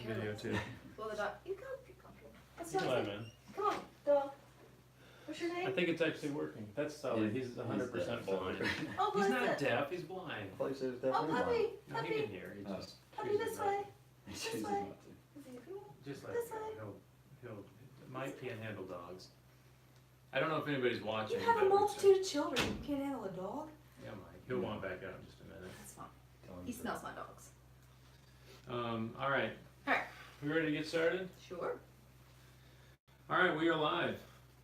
video too. Well, the dog, you go. That's You can not let him in. Come on, dog. What's your name? I think it's actually working. That's solid. He's 100% blind. Oh, He's bless not it. deaf. He's blind. I thought you said it was Oh, definitely puppy, No, he puppy, can hear. He just puppy, chooses this not way. to. He This chooses way. not to. Just let This him way. go. He'll. Mike can't handle dogs. I don't know if anybody's watching. You have a but- multitude of children. You can't handle a dog. Yeah, Mike. He'll want back out in just a minute. That's fine. Tell him He to- smells my dogs. All right. All right. We ready to get started? Sure. All right, we are live.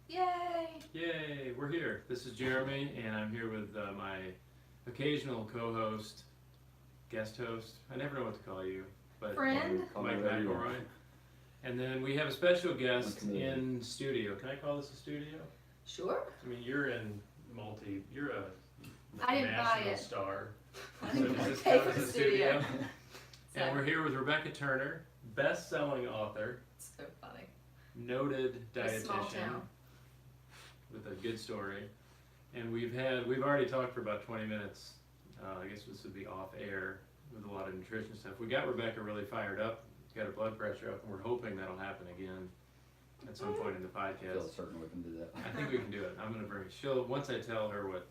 Yay. Yay, we're here. This is Jeremy, and I'm here with my occasional co-host, guest host. I never know what to call you, but Friend. Call Mike me whatever you McElroy. want. And then we have a special guest What's the- in studio. Can I call this a studio? Sure. I mean, you're a I didn't buy national it. star. I So didn't does this pay count for as the a studio. And So, we're here with Rebecca Turner, best-selling author, so funny. noted A small dietitian town. with a good story. And we've already talked for about 20 minutes. I guess this would be off air with a lot of nutrition stuff. We got Rebecca really fired up, got her blood pressure up, and we're hoping that'll happen again at some point in the I feel podcast. certain we can do that. I think we can do it. I'm gonna bring it. Once I tell her what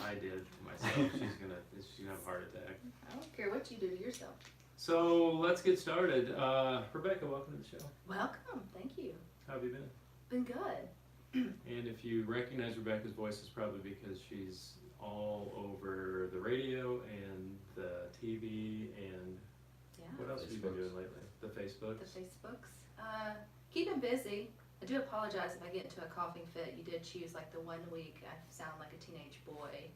I did to myself, she's gonna have a heart attack. I don't care what you do to yourself. So let's get started. Rebecca, welcome to the show. Welcome. Thank you. How have you been? Been good. And if you recognize Rebecca's voice, it's probably because she's all over the radio and the TV and Yeah. what else have you been doing lately? The The Facebooks. Facebooks. Keeping busy. I do apologize if I get into a coughing fit. You did choose like the 1 week I sound like a teenage boy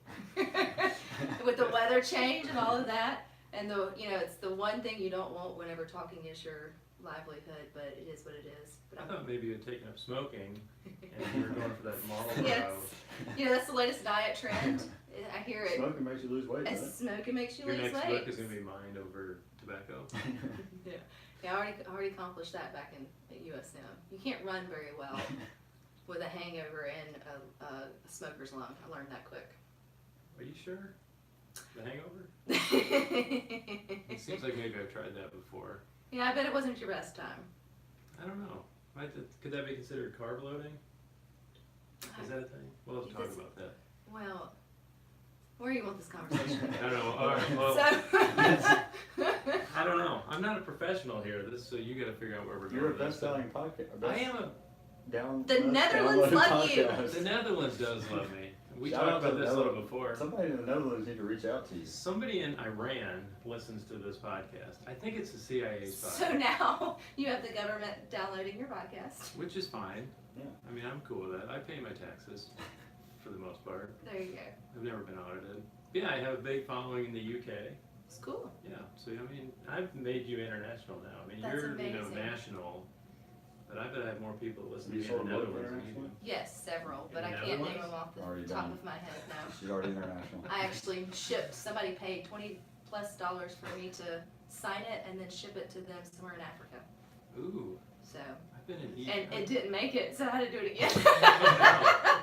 with the weather change and all of that. And it's the one thing you don't want whenever talking is your livelihood, but it is what it is. But I thought maybe you had taken up smoking and you were going for that Marlboro. Yes. That's the latest diet trend. I hear it. Smoking makes you lose weight, And doesn't it? smoking makes you Your lose next weight. book is going to be Mind Over Tobacco. Yeah, I already accomplished that back at USM. You can't run very well with a hangover and a smoker's lung. I learned that quick. Are you sure? The Hangover? It seems like maybe I've tried that before. Yeah, I bet it wasn't your best time. I don't know. Could that be considered carb loading? Is that a thing? We'll have to talk This- about that. Well, where do you want this conversation? I don't know. All right. Well, So, I don't know. I'm not a professional here. So you got to figure out where we're going. You're a with this. best-selling podcast. I am a. The Netherlands love you. The Netherlands does love me. We Shout talked out to about this a the little Netherlands. before. Somebody in the Netherlands need to reach out to you. Somebody in Iran listens to this podcast. I think it's the CIA's so podcast, now you have the government downloading your podcast. which is fine. Yeah. I mean, I'm cool with that. I pay my taxes for the most part. There you go. I've never been audited. Yeah, I have a big following in the UK. It's cool. Yeah, so I mean, I've made you international now. I mean, That's you're amazing. national, but I bet I have more people that listen to You me in the sort of look Netherlands than you international? do. Yes, several, but In I the can't name Netherlands? them off the Already top done. of my head now. She's already international. I actually shipped, somebody paid $20+ for me to sign it and then ship it to them somewhere in Africa. Ooh, So, I've been in Egypt. and it didn't make it, so I had to do it again.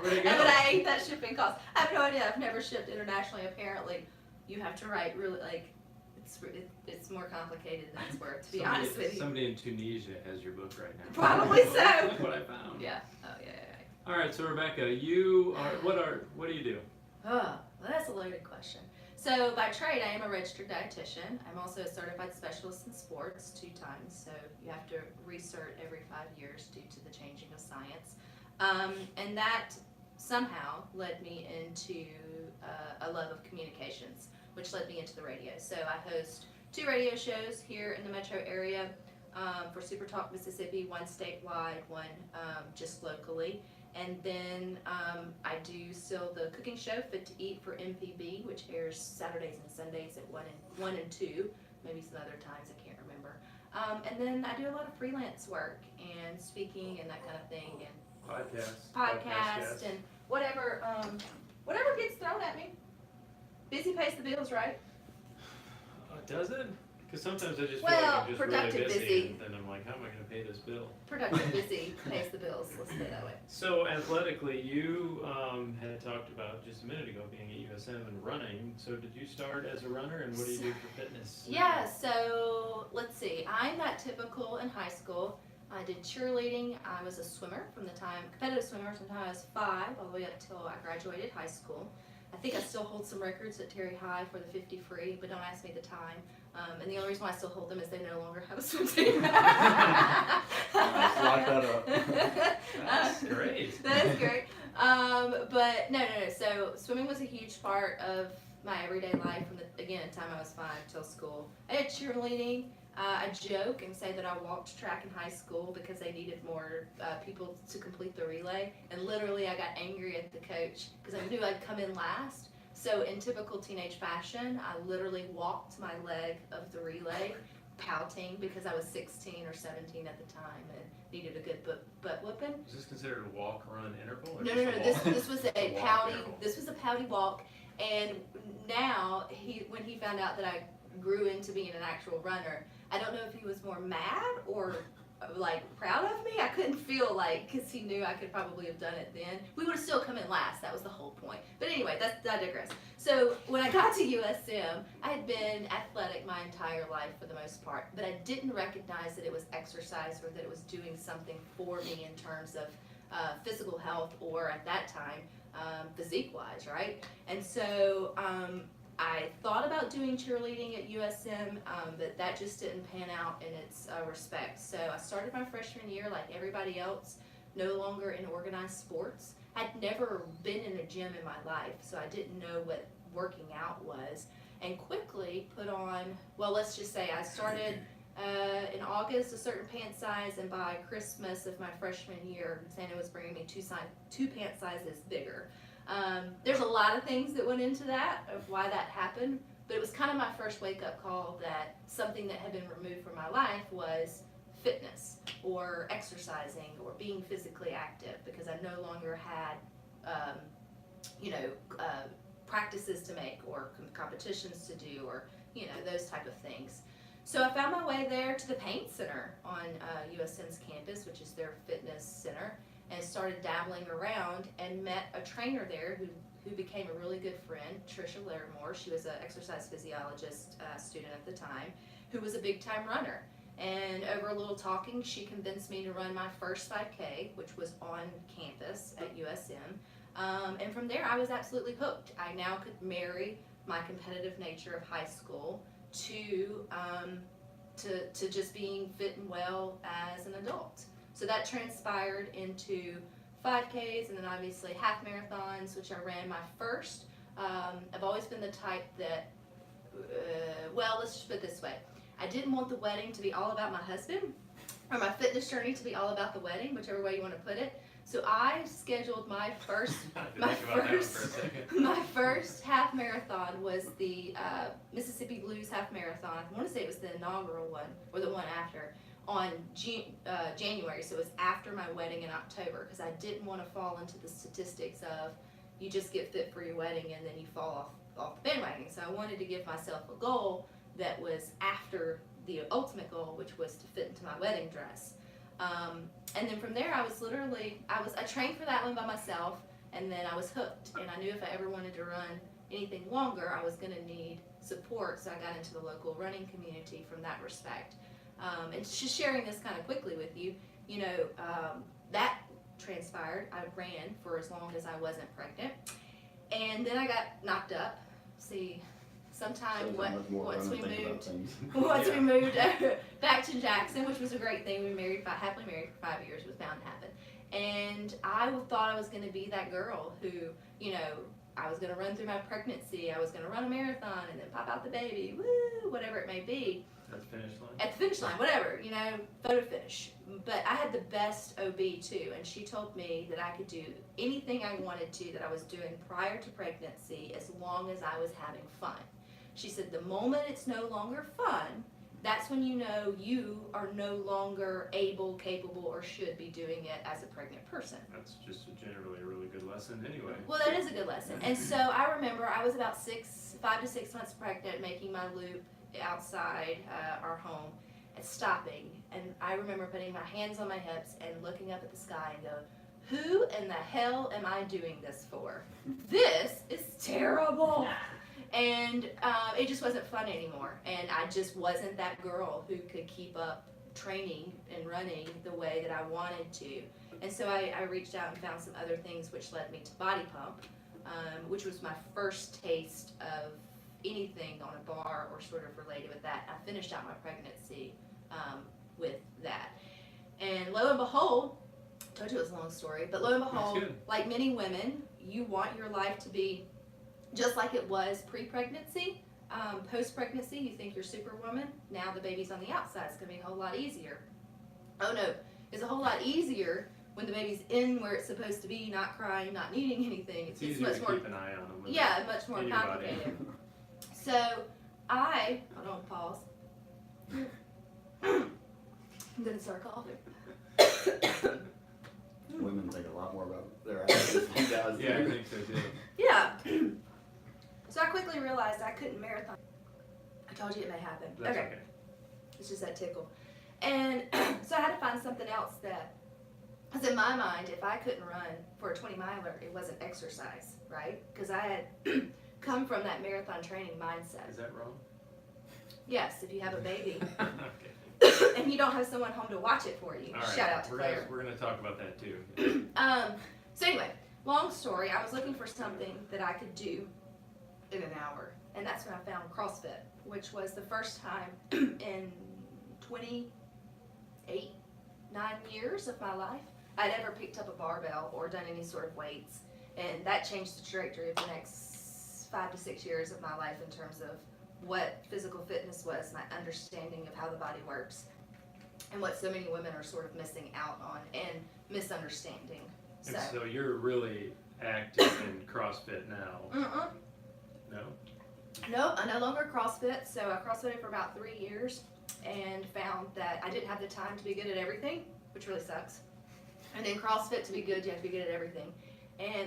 Where'd it go? And then I ate that shipping cost. I have no idea. I've never shipped internationally. Apparently, you have to write really it's more complicated than it's worth. To be honest with you. Somebody in Tunisia has your book right now. Probably so. Look what I found. Yeah. Oh yeah. All right, so Rebecca, you are what do you do? Oh, well, that's a loaded question. So by trade, I am a registered dietitian. I'm also a certified specialist in sports 2 times. So you have to recert every 5 years due to the changing of science. And that somehow led me into a love of communications, which led me into the radio. So I host 2 radio shows here in the metro area for Super Talk Mississippi, 1 statewide, 1 just locally. And then I do still the cooking show, Fit to Eat for MPB, which airs Saturdays and Sundays at 1 and 2, maybe some other times, I can't remember. And then I do a lot of freelance work and speaking and that kind of thing, and podcast and whatever gets thrown at me. Busy pays the bills, right? Does it? Cause sometimes I just feel Well, like I'm just really productive busy, busy. and then I'm like, how am I gonna pay this bill? Productive busy pays the bills, let's put it that way. So athletically, you had talked about just a minute ago being at USM and running. So did you start as a runner, and what do you do for fitness? Yeah, so let's see. I'm that typical in high school. I did cheerleading. I was a swimmer from the time, competitive swimmer from the time I was 5 all the way up till I graduated high school. I think I still hold some records at Terry High for the 50 free, but don't ask me the time. And the only reason why I still hold them is they no longer have a swim team. Let's lock that up. That's great. That is great. But no. So swimming was a huge part of my everyday life from the time I was 5 till school. I had cheerleading. I joke and say that I walked track in high school because they needed more people to complete the relay. And literally I got angry at the coach because I knew I'd come in last. So in typical teenage fashion, I literally walked my leg of the relay, pouting because I was 16 or 17 at the time and needed a good butt whooping. Is this considered a walk, run, interval? Or No. just a walk? This was a walk pouty. interval. This was a pouty walk, and now when he found out that I grew into being an actual runner, I don't know if he was more mad or like proud of me. I couldn't feel like, because he knew I could probably have done it then. We would have still come in last. That was the whole point. But anyway, I digress. So when I got to USM, I had been athletic my entire life for the most part, but I didn't recognize that it was exercise or that it was doing something for me in terms of physical health or at that time physique-wise, right? And so I thought about doing cheerleading at USM, but that just didn't pan out in its respect. So I started my freshman year like everybody else, no longer in organized sports. I'd never been in a gym in my life, so I didn't know what working out was. And quickly put on, well, let's just say I started in August a certain pant size, and by Christmas of my freshman year, Santa was bringing me two pant sizes bigger. There's a lot of things that went into that, of why that happened, but it was kind of my first wake-up call that something that had been removed from my life was fitness or exercising or being physically active, because I no longer had practices to make or competitions to do or those type of things. So I found my way there to the Paint Center on USM's campus, which is their fitness center, and started dabbling around and met a trainer there who became a really good friend, Trisha Larimore. She was an exercise physiologist student at the time, who was a big-time runner. And over a little talking, she convinced me to run my first 5K, which was on campus at USM. And from there, I was absolutely hooked. I now could marry my competitive nature of high school to just being fit and well as an adult. So that transpired into 5Ks and then obviously half marathons, which I ran my first. I've always been the type that, let's just put it this way. I didn't want the wedding to be all about my husband, or my fitness journey to be all about the wedding, whichever way you want to put it. So I scheduled my first half marathon was the Mississippi Blues half marathon. I want to say it was the inaugural one or the one after on January. So it was after my wedding in October, because I didn't want to fall into the statistics of you just get fit for your wedding and then you fall off the bandwagon. So I wanted to give myself a goal that was after the ultimate goal, which was to fit into my wedding dress. And then from there, I trained for that one by myself, and then I was hooked. And I knew if I ever wanted to run anything longer, I was going to need support. So I got into the local running community from that respect. And just sharing this kind of quickly with you, that transpired. I ran for as long as I wasn't pregnant, and then I got knocked up. See. Sometime once we moved back to Jackson, which was a great thing. We were happily married for 5 years. It was bound to happen. And I thought I was going to be that girl who, I was going to run through my pregnancy. I was going to run a marathon and then pop out the baby, woo, whatever it may be. At the finish line? At the finish line, whatever, photo finish. But I had the best OB too, and she told me that I could do anything I wanted to that I was doing prior to pregnancy as long as I was having fun. She said the moment it's no longer fun, that's when you know you are no longer able, capable, or should be doing it as a pregnant person. That's just generally a really good lesson anyway. Well, that is a good lesson. And so I remember I was about 5 to 6 months pregnant, making my loop outside our home and stopping. And I remember putting my hands on my hips and looking up at the sky and going, who in the hell am I doing this for? This is terrible. And it just wasn't fun anymore. And I just wasn't that girl who could keep up training and running the way that I wanted to. And so I reached out and found some other things, which led me to Body Pump, which was my first taste of anything on a bar or sort of related with that. I finished out my pregnancy with that. And lo and behold, I told you it was a long story, but lo and behold, like many women, you want your life to be just like it was pre-pregnancy. Post-pregnancy, you think you're superwoman. Now the baby's on the outside. It's going to be a whole lot easier. Oh no, it's a whole lot easier when the baby's in where it's supposed to be, not crying, not needing anything. It's easier much to more, keep an eye on them. yeah, much more in your body. complicated. So hold on, pause. I'm going to start coughing. Women think a lot more about their actions than guys Yeah, I do. think so too. Yeah. So I quickly realized I couldn't marathon. I told you it may happen. That's okay. It's just that tickle. And so I had to find something else that, because in my mind, if I couldn't run for a 20 miler, it wasn't exercise, right? Because I had come from that marathon training mindset. Is that wrong? Yes, if you have a baby Okay. and you don't have someone home to watch it for you. All right. Shout out to Claire. We're gonna talk about that too. So anyway, long story, I was looking for something that I could do in an hour. And that's when I found CrossFit, which was the first time in 28, 9 years of my life I'd ever picked up a barbell or done any sort of weights. And that changed the trajectory of the next 5 to 6 years of my life in terms of what physical fitness was, my understanding of how the body works, and what so many women are sort of missing out on and misunderstanding. And so you're really active in CrossFit now. No? No, I no longer CrossFit, so I CrossFitted for about 3 years and found that I didn't have the time to be good at everything, which really sucks. And in CrossFit, to be good, you have to be good at everything.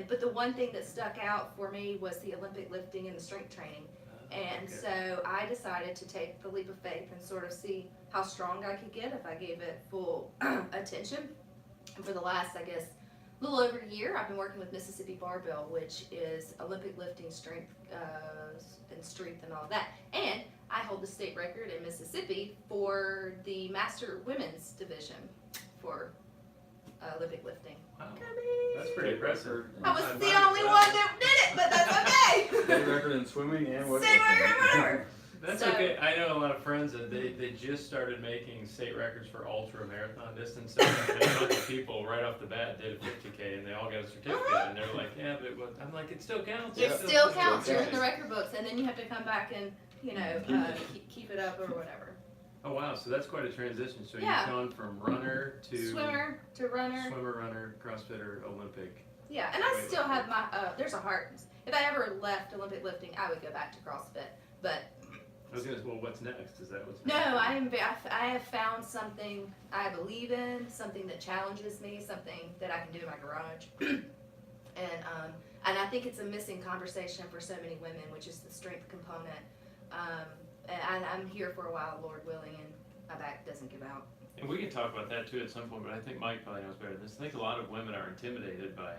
But the one thing that stuck out for me was the Olympic lifting and the strength training. And so I decided to take the leap of faith and sort of see how strong I could get if I gave it full attention. And for the last, I guess, a little over a year, I've been working with Mississippi Barbell, which is Olympic lifting, strength, and all of that. And I hold the state record in Mississippi for the Master Women's Division for Olympic lifting. Wow. That's pretty impressive. I was the only one that did it, but that's okay. State record in swimming and what? State record, whatever. That's So- okay. I know a lot of friends that they just started making state records for ultra marathon distance. So a bunch of people right off the bat did a 50K and they all got a certificate. And they're like, yeah, but what? I'm like, it still counts. It Yeah. still counts. You're in counts. the record books, and then you have to come back and keep it up or whatever. Oh wow, so that's quite a transition. So Yeah. you've gone from runner to Swimmer to runner. swimmer, runner, CrossFitter, Olympic. Yeah, and I still have my. There's a heart. If I ever left Olympic lifting, I would go back to CrossFit. But I was gonna say, well, what's next? Is that what's no, next? I have found something I believe in, something that challenges me, something that I can do in my garage. And I think it's a missing conversation for so many women, which is the strength component. And I'm here for a while, Lord willing, and my back doesn't give out. And we can talk about that too at some point, but I think Mike probably knows better than this. I think a lot of women are intimidated by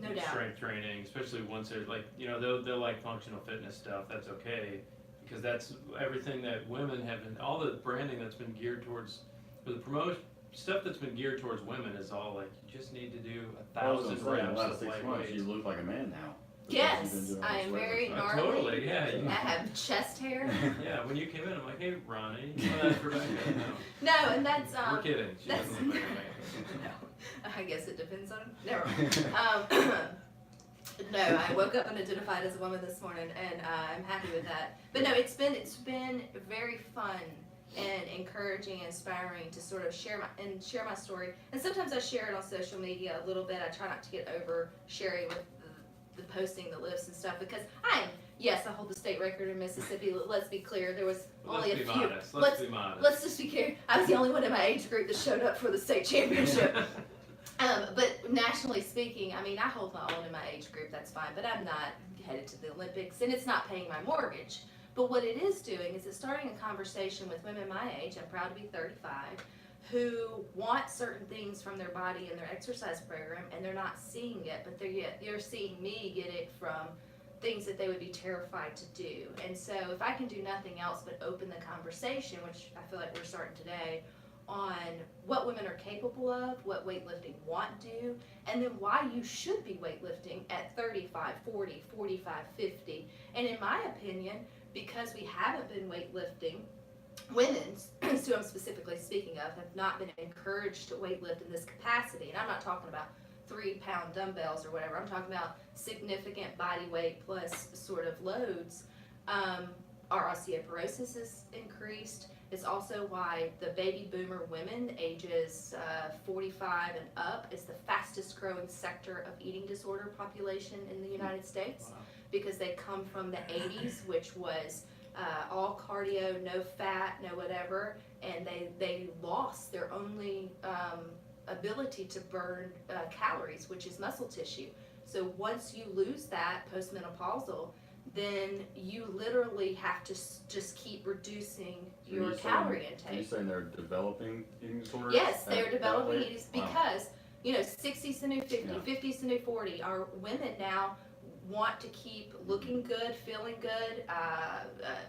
No doubt. strength training, especially once they're like, they'll like functional fitness stuff. That's okay, because that's everything that women have been, all the branding that's been geared towards, or the promotion stuff that's been geared towards women is all like, you just need to do 1,000 In reps the of last 6 light months, you weights. look like a man now. Yes, I am very gnarly. Totally, yeah. I have chest hair. Yeah, when you came in, I'm like, hey, Ronnie. Well, that's Rebecca. No. No, and that's We're kidding. She that's doesn't look like a man. no. I guess it depends on. Never mind. No, I woke up and identified as a woman this morning, and I'm happy with that. But no, it's been very fun and encouraging and inspiring to sort of share my story. And sometimes I share it on social media a little bit. I try not to get over sharing with the posting the lifts and stuff, because I hold the state record in Mississippi. Let's be clear, there was only a few. Let's be modest. Let's just be clear. I was the only one in my age group that showed up for the state championship. But nationally speaking, I mean, I hold my own in my age group, that's fine, but I'm not headed to the Olympics, and it's not paying my mortgage. But what it is doing is it's starting a conversation with women my age, I'm proud to be 35, who want certain things from their body and their exercise program, and they're not seeing it, but they're seeing me get it from things that they would be terrified to do. And so if I can do nothing else but open the conversation, which I feel like we're starting today, on what women are capable of, what weightlifting want to do, and then why you should be weightlifting at 35, 40, 45, 50. And in my opinion, because we haven't been weightlifting, women's, who I'm specifically speaking of, have not been encouraged to weightlift in this capacity. And I'm not talking about 3-pound dumbbells or whatever. I'm talking about significant body weight plus sort of loads. Our osteoporosis is increased. It's also why the baby boomer women ages 45 and up is the fastest growing sector of eating disorder population in the United States. Wow. Because they come from the 80s, which was all cardio, no fat, no whatever, and they lost their only ability to burn calories, which is muscle tissue. So once you lose that postmenopausal, then you literally have to just keep reducing your calorie Are intake. you saying they're developing eating disorders? Yes, they're that developing late? eating Wow. because, 60s to new 50, Yeah. 50s to new 40, our women now want to keep looking good, feeling good,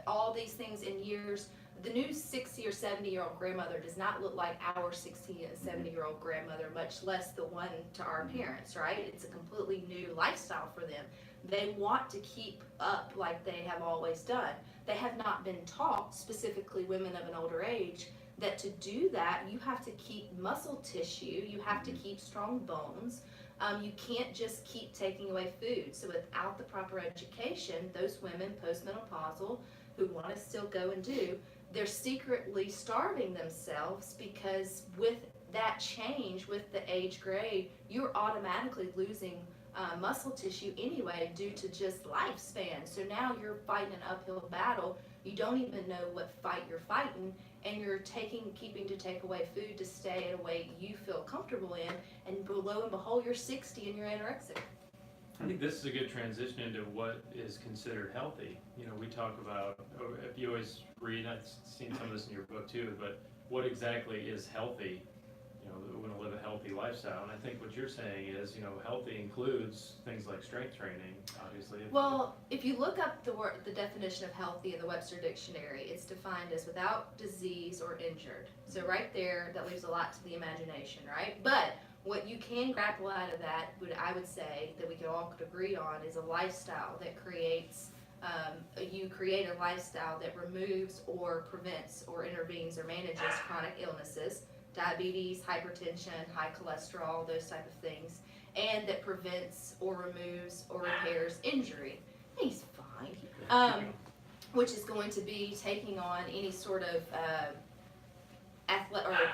all these things in years. The new 60 or 70-year-old grandmother does not look like our 60 and 70-year-old grandmother, much less the one to our parents, right? It's a completely new lifestyle for them. They want to keep up like they have always done. They have not been taught, specifically women of an older age, that to do that, you have to keep muscle tissue, you have to keep strong bones. You can't just keep taking away food. So without the proper education, those women postmenopausal who want to still go and do, they're secretly starving themselves because with that change, with the age grade, you're automatically losing muscle tissue anyway due to just lifespan. So now you're fighting an uphill battle. You don't even know what fight you're fighting, and you're keeping to take away food to stay at a weight you feel comfortable in, and lo and behold, you're 60 and you're anorexic. I think this is a good transition into what is considered healthy. We talk about, if you always read, I've seen some of this in your book too, but what exactly is healthy? We want to live a healthy lifestyle. And I think what you're saying is, healthy includes things like strength training, obviously. Well, if you look up the definition of healthy in the Webster Dictionary, it's defined as without disease or injured. So right there, that leaves a lot to the imagination, right? But what you can grapple out of that, I would say, that we could all agree on, is a lifestyle that creates, you create a lifestyle that removes or prevents or intervenes or manages chronic illnesses, diabetes, hypertension, high cholesterol, those type of things, and that prevents or removes or repairs injury. He's fine. Which is going to be taking on any sort of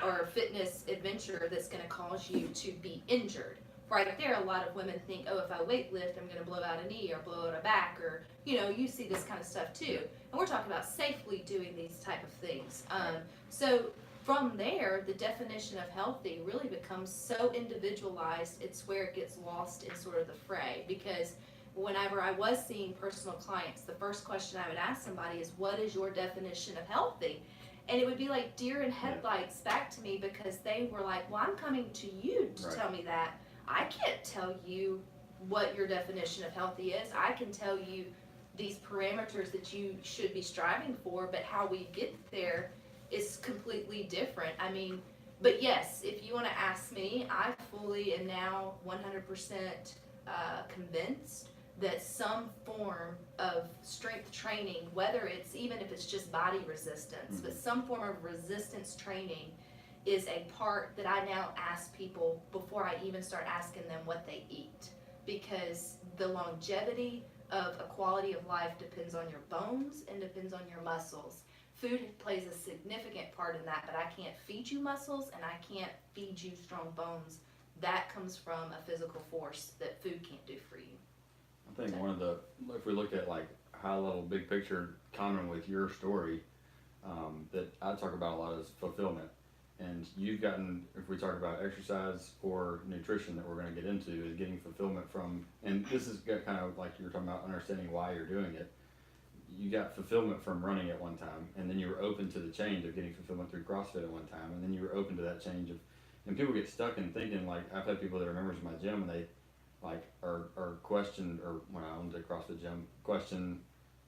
or fitness adventure that's going to cause you to be injured. Right there, a lot of women think, oh, if I weightlift, I'm going to blow out a knee or blow out a back, or, you see this kind of stuff too. And we're talking about safely doing these type of things. So from there, the definition of healthy really becomes so individualized, it's where it gets lost in sort of the fray. Because whenever I was seeing personal clients, the first question I would ask somebody is, what is your definition of healthy? And it would be like deer in headlights back to me, because they were like, well, I'm coming to you to tell me that. I can't tell you what your definition of healthy is. I can tell you these parameters that you should be striving for, but how we get there is completely different. I mean, but yes, if you want to ask me, I fully am now 100% convinced that some form of strength training, whether it's even if it's just body resistance, but some form of resistance training is a part that I now ask people before I even start asking them what they eat. Because the longevity of a quality of life depends on your bones and depends on your muscles. Food plays a significant part in that, but I can't feed you muscles and I can't feed you strong bones. That comes from a physical force that food can't do for you. I think if we look at like high level, big picture, common with your story, that I talk about a lot is fulfillment. And you've gotten, if we talk about exercise or nutrition that we're going to get into, is getting fulfillment from, and this is kind of like you were talking about understanding why you're doing it. you got fulfillment from running at one time, and then you were open to the change of getting fulfillment through CrossFit at one time, and then you were open to that change of, and people get stuck in thinking, like, I've had people that are members of my gym, and they, like, are questioned, or when I owned a CrossFit gym, question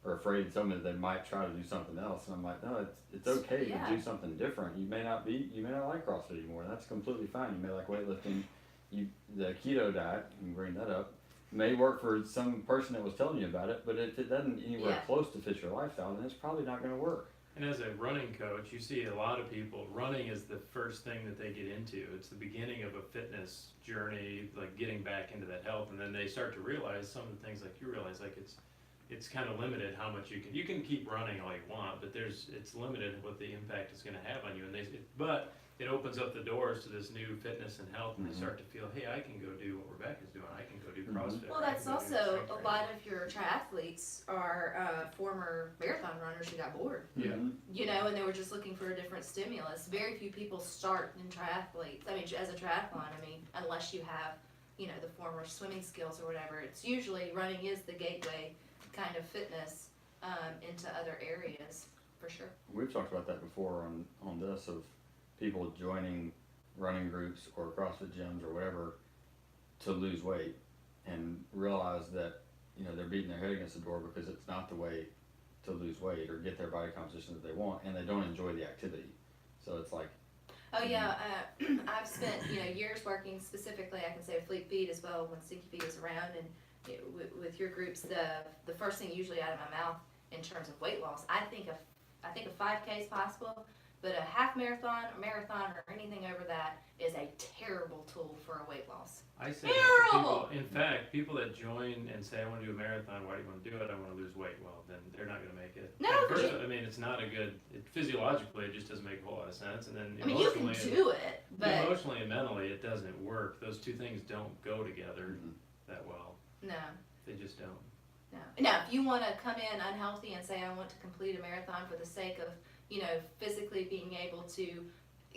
or afraid to tell me that they might try to do something else, and I'm like, no, it's okay Yeah. to do something different. You may not like CrossFit anymore, and that's completely fine. You may like weightlifting, the keto diet, you can bring that up, may work for some person that was telling you about it, but if it doesn't anywhere Yeah. close to fit your lifestyle, then it's probably not going to work. And as a running coach, you see a lot of people, running is the first thing that they get into. It's the beginning of a fitness journey, like getting back into that health, and then they start to realize some of the things, like you realize, like it's kind of limited how much you can keep running all you want, but it's limited what the impact is going to have on you. And but it opens up the doors to this new fitness and health, and they start to feel, hey, I can go do what Rebecca's doing. I can go do CrossFit. Well, or I that's can go do also strength a training. lot of your triathletes are former marathon runners who got bored. Yeah. You know, and they were just looking for a different stimulus. Very few people start in triathletes. I mean, as a triathlon, unless you have, you know, the former swimming skills or whatever. It's usually running is the gateway kind of fitness into other areas, for sure. We've talked about that before on this, of people joining running groups or CrossFit gyms or whatever to lose weight, and realize that, you know, they're beating their head against the door because it's not the way to lose weight or get their body composition that they want, and they don't enjoy the activity. So it's like, Oh yeah, I've spent, you know, years working specifically, I can say Fleet Feet as well when Stinky Feet was around, and with your groups, the first thing usually out of my mouth in terms of weight loss, I think a 5K is possible, but a half marathon, or marathon, or anything over that is a terrible tool for a weight loss. I say that to Terrible! people, in fact, people that join and say, I want to do a marathon, why do you want to do it? I want to lose weight. Well, then they're not going to make it. No, At 'cause first, I mean, it's not a good, physiologically, it just doesn't make a whole lot of sense. And then I mean, you can emotionally, do it, but emotionally and mentally, it doesn't work. Those two things don't go together that well. no. They just don't. No. Now, if you want to come in unhealthy and say, I want to complete a marathon for the sake of, you know, physically being able to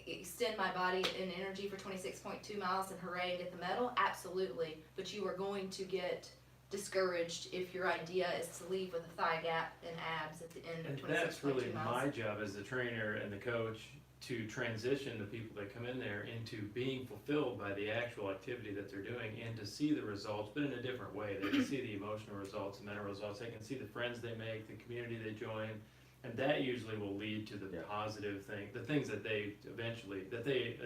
extend my body in energy for 26.2 miles and hooray and get the medal, absolutely. But you are going to get discouraged if your idea is to leave with a thigh gap and abs at the end of And 26.2 that's really miles. my job as the trainer and the coach, to transition the people that come in there into being fulfilled by the actual activity that they're doing, and to see the results, but in a different way. They can see the emotional results, the mental results, they can see the friends they make, the community they join, and that usually will lead to the positive thing, the things that they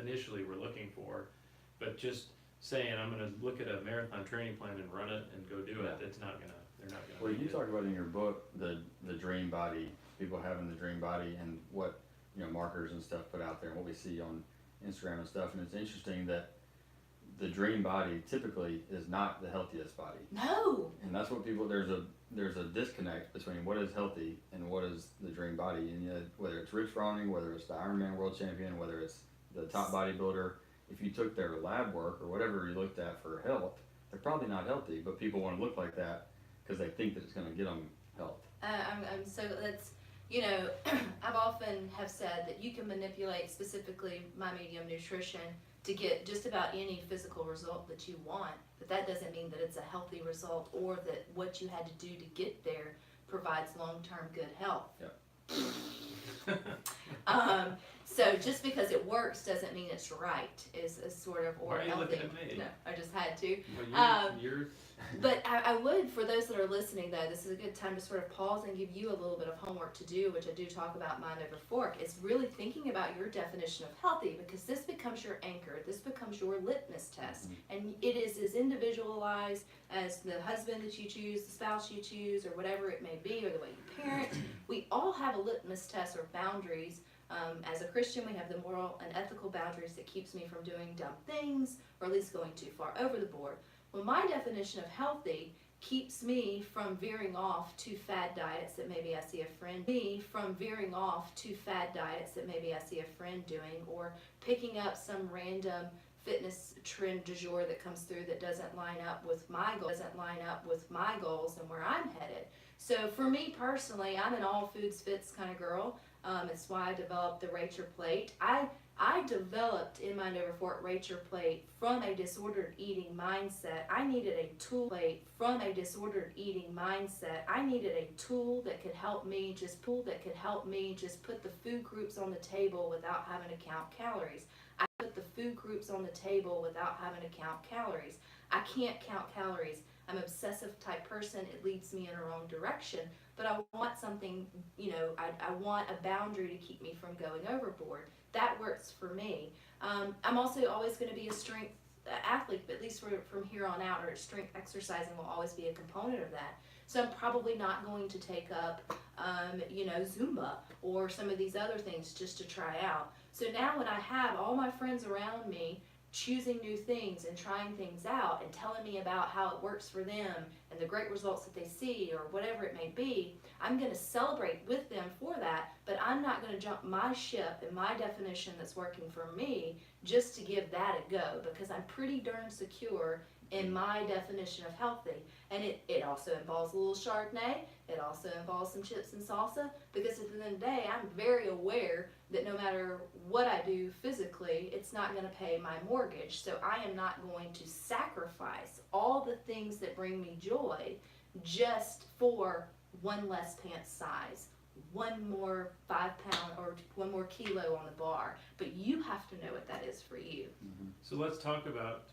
initially were looking for. But just saying, I'm gonna look at a marathon training plan and run it and go do it, they're not gonna well, make you it. talk about in your book the dream body, people having the dream body, and what, you know, marketers and stuff put out there, and what we see on Instagram and stuff. And it's interesting that the dream body typically is not the healthiest body, No. and that's what people, there's a disconnect between what is healthy and what is the dream body. And yet, whether it's Rich Froning, whether it's the Ironman world champion, whether it's the top bodybuilder, if you took their lab work or whatever you looked at for health, they're probably not healthy, but people want to look like that because they think that it's going to get them health. I'm so that's, you know, I've often have said that you can manipulate specifically My Medium Nutrition to get just about any physical result that you want, but that doesn't mean that it's a healthy result or that what you had to do to get there provides long-term good health. So just because it works doesn't mean it's right, is sort of, or Why are you healthy. looking at me? No, I just had to. Well, you're But I would, for those that are listening though, this is a good time to sort of pause and give you a little bit of homework to do, which I do talk about Mind Over Fork, is really thinking about your definition of healthy, because this becomes your anchor, this becomes your litmus test, and it is as individualized as the husband that you choose, the spouse you choose, or whatever it may be, or the way you parent. We all have a litmus test or boundaries. As a Christian, we have the moral and ethical boundaries that keeps me from doing dumb things, or at least going too far over the board. Well, my definition of healthy keeps me from veering off to fad diets that maybe I see a friend doing, or picking up some random fitness trend du jour that comes through that doesn't line up with my goals and where I'm headed. So for me personally, I'm an all foods fits kind of girl. It's why I developed the Rate Your Plate. I I developed in Mind Over Fort Racher plate from a disordered eating mindset. I needed a tool plate from a disordered eating mindset. I needed a tool that could help me just put the food groups on the table without having to count calories. I put the food groups on the table without having to count calories. I can't count calories. I'm an obsessive type person. It leads me in a wrong direction. But I want something, I want a boundary to keep me from going overboard. That works for me. I'm also always going to be a strength athlete, but at least from here on out, or strength exercising will always be a component of that. So I'm probably not going to take up, Zumba or some of these other things just to try out. So now when I have all my friends around me choosing new things and trying things out and telling me about how it works for them and the great results that they see or whatever it may be, I'm going to celebrate with them for that, but I'm not going to jump my ship and my definition that's working for me just to give that a go, because I'm pretty darn secure in my definition of healthy. And it also involves a little Chardonnay. It also involves some chips and salsa, because at the end of the day, I'm very aware that no matter what I do physically, it's not going to pay my mortgage. So I am not going to sacrifice all the things that bring me joy just for one less pants size, one more 5 pound or 1 more kilo on the bar. But you have to know what that is for you. So let's talk about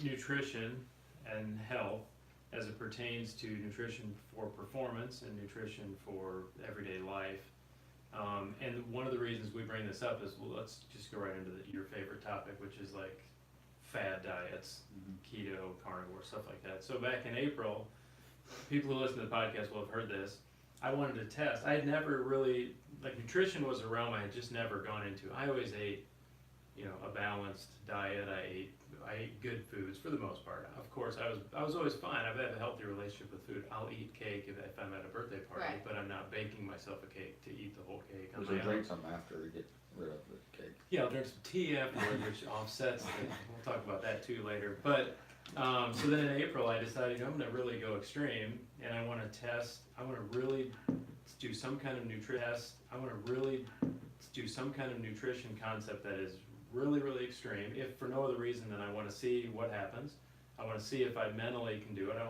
nutrition and health as it pertains to nutrition for performance and nutrition for everyday life. And one of the reasons we bring this up is, well, let's just go right into your favorite topic, which is like fad diets, keto, carnivore, stuff like that. So back in April, people who listen to the podcast will have heard this. I wanted to test. I had never really, nutrition was a realm I had just never gone into. I always ate, a balanced diet. I ate good foods for the most part. Of course, I was always fine. I've had a healthy relationship with food. I'll eat cake if I'm at a birthday party, Right. But I'm not baking myself a cake to eat the whole cake. So drink something after to get rid of the cake. Yeah, I'll drink some tea afterwards, which offsets it. We'll talk about that too later. But so then in April, I decided I'm going to really go extreme, and I want to test. I want to really do some kind of nutrition concept that is really, really extreme. If for no other reason than I want to see what happens. I want to see if I mentally can do it. I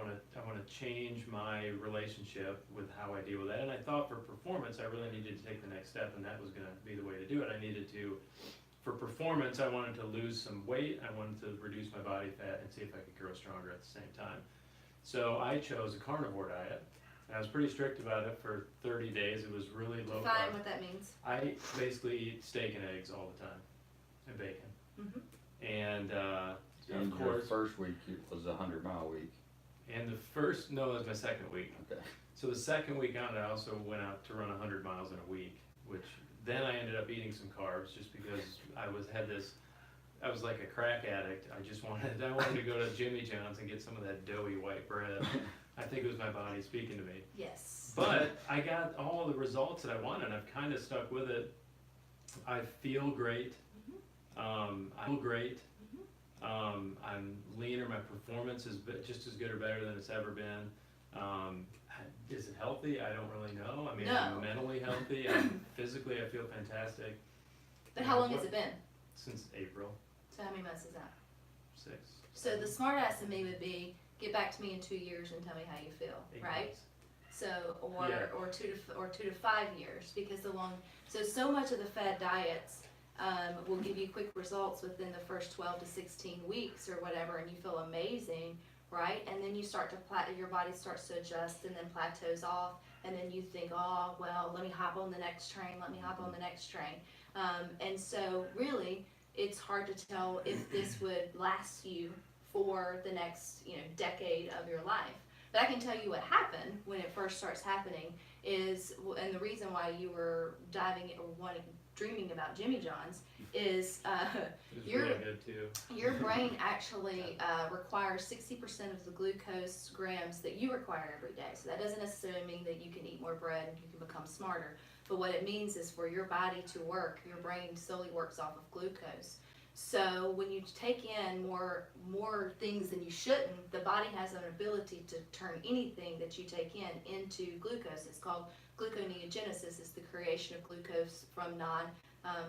want to change my relationship with how I deal with that. And I thought for performance, I really needed to take the next step, and that was going to be the way to do it. I needed to, for performance, I wanted to lose some weight. I wanted to reduce my body fat and see if I could grow stronger at the same time. So I chose a carnivore diet. I was pretty strict about it for 30 days. It was really low Define carb. what that means. I basically eat steak and eggs all the time, and bacon. Mm-hmm. And And of your course, first week was a 100-mile week. and that was my second week. Okay. So the second week on, I also went out to run 100 miles in a week, which then I ended up eating some carbs just because I was like a crack addict. I wanted to go to Jimmy John's and get some of that doughy white bread. I think it was my body speaking to me. Yes. But I got all the results that I wanted. I've kind of stuck with it. I feel great. I'm leaner. My performance is just as good or better than it's ever been. Is it healthy? I don't really know. I mean, No. I'm mentally healthy. Physically, I feel fantastic. But how long has it been? Since April So how many months is that? 6th. So the smart ass in me would be, get back to me in 2 years and tell me how you feel, 8 right? months. So, Yeah. or 2 to 5 years, because so much of the fad diets will give you quick results within the first 12 to 16 weeks or whatever, and you feel amazing, right? And then you start to your body starts to adjust and then plateaus off, and then you think, oh well, let me hop on the next train. And so really, it's hard to tell if this would last you for the next decade of your life. But I can tell you what happened when it first starts happening is, and the reason why you were dreaming about Jimmy John's is It was really good too. your brain actually requires 60% of the glucose grams that you require every day. So that doesn't necessarily mean that you can eat more bread and you can become smarter. But what it means is for your body to work, your brain solely works off of glucose. So when you take in more things than you shouldn't, the body has an ability to turn anything that you take in into glucose. It's called gluconeogenesis. It's the creation of glucose from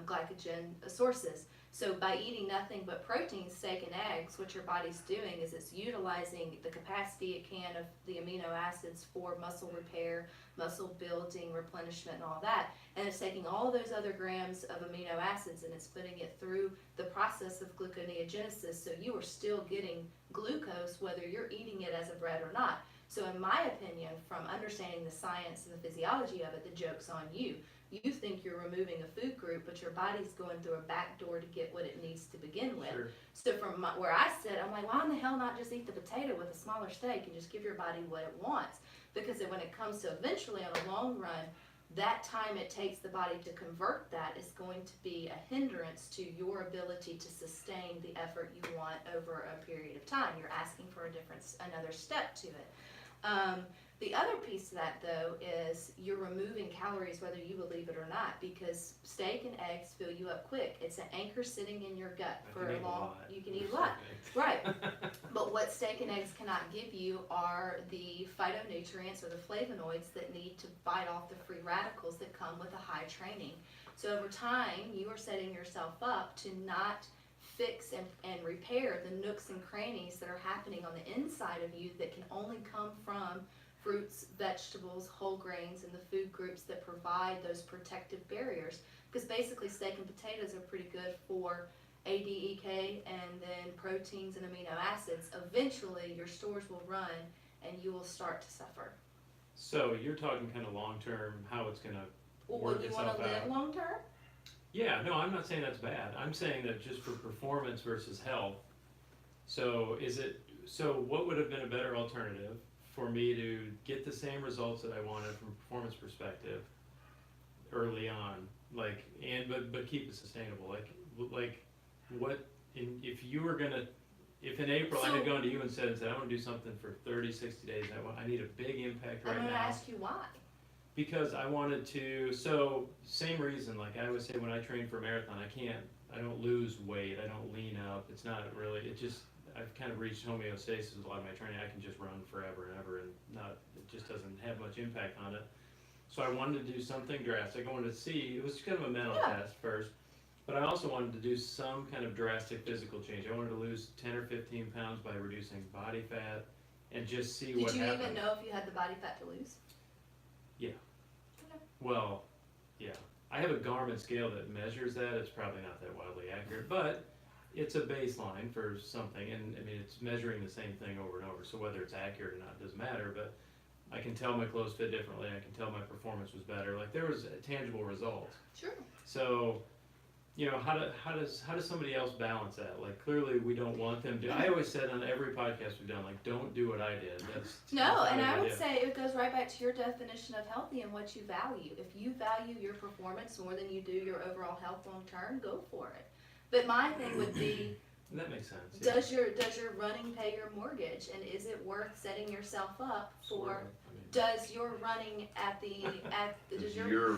glycogen sources. So by eating nothing but protein, steak and eggs, what your body's doing is it's utilizing the capacity it can of the amino acids for muscle repair, muscle building, replenishment, and all that. And it's taking all those other grams of amino acids and it's putting it through the process of gluconeogenesis. So you are still getting glucose whether you're eating it as a bread or not. So in my opinion, from understanding the science and the physiology of it, the joke's on you. You think you're removing a food group, but your body's going through a back door to get what it needs to begin with. Sure. So from where I sit, I'm like, why in the hell not just eat the potato with a smaller steak and just give your body what it wants? Because when it comes to eventually on the long run, that time it takes the body to convert that is going to be a hindrance to your ability to sustain the effort you want over a period of time. You're asking for another step to it. The other piece of that, though, is you're removing calories whether you believe it or not, because steak and eggs fill you up quick. It's an anchor sitting in your gut for a long. You can eat a lot, right? But what steak and eggs cannot give you are the phytonutrients or the flavonoids that need to fight off the free radicals that come with a high training. So over time, you are setting yourself up to not fix and repair the nooks and crannies that are happening on the inside of you that can only come from fruits, vegetables, whole grains, and the food groups that provide those protective barriers. Because basically steak and potatoes are pretty good for ADEK and then proteins and amino acids. Eventually your stores will run and you will start to suffer. So you're talking kind of long term, how it's going to work Would you itself want to live out. long term? Yeah, no, I'm not saying that's bad. I'm saying that just for performance versus health. So what would have been a better alternative for me to get the same results that I wanted from a performance perspective early on, but keep it sustainable? If in April I had gone to you and said I want to do something for 30, 60 days, I need a big impact right now. I'm going to ask you why. Because I wanted to, same reason, like I always say when I train for a marathon, I don't lose weight, I don't lean up, it's not really, I've kind of reached homeostasis with a lot of my training. I can just run forever and ever and it just doesn't have much impact on it. So I wanted to do something drastic. I wanted to see, it was kind of a mental test first, but I also wanted to do some kind of drastic physical change. I wanted to lose 10 or 15 pounds by reducing body fat and just see what happened. Did you even know if you had the body fat to lose? Yeah. Okay. Well, yeah. I have a Garmin scale that measures that. It's probably not that wildly accurate, but it's a baseline for something, and I mean it's measuring the same thing over and over. So whether it's accurate or not doesn't matter. But I can tell my clothes fit differently. I can tell my performance was better. Like there was tangible results. Sure. So, how does somebody else balance that? Like clearly we don't want them to. I always said on every podcast we've done, like don't do what I did. No, and I would say it goes right back to your definition of healthy and what you value. If you value your performance more than you do your overall health long term, go for it. But my thing would be, that makes sense. Yeah. does your running pay your mortgage, and is it worth setting yourself up for? Does your running does your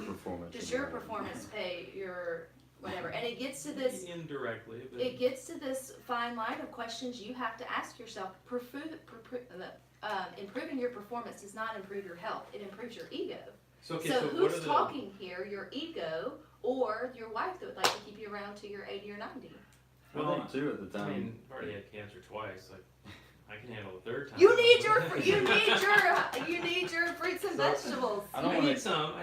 performance pay your whatever? And it gets to this indirectly. But it gets to this fine line of questions you have to ask yourself. Improving your performance does not improve your health; it improves your ego. So who's talking here? Your ego or your wife that would like to keep you around to your 80 or 90? Well, I think too at the time. I mean, I've already had cancer twice. Like, I can handle a third time. You need your fruits and vegetables. I do eat some.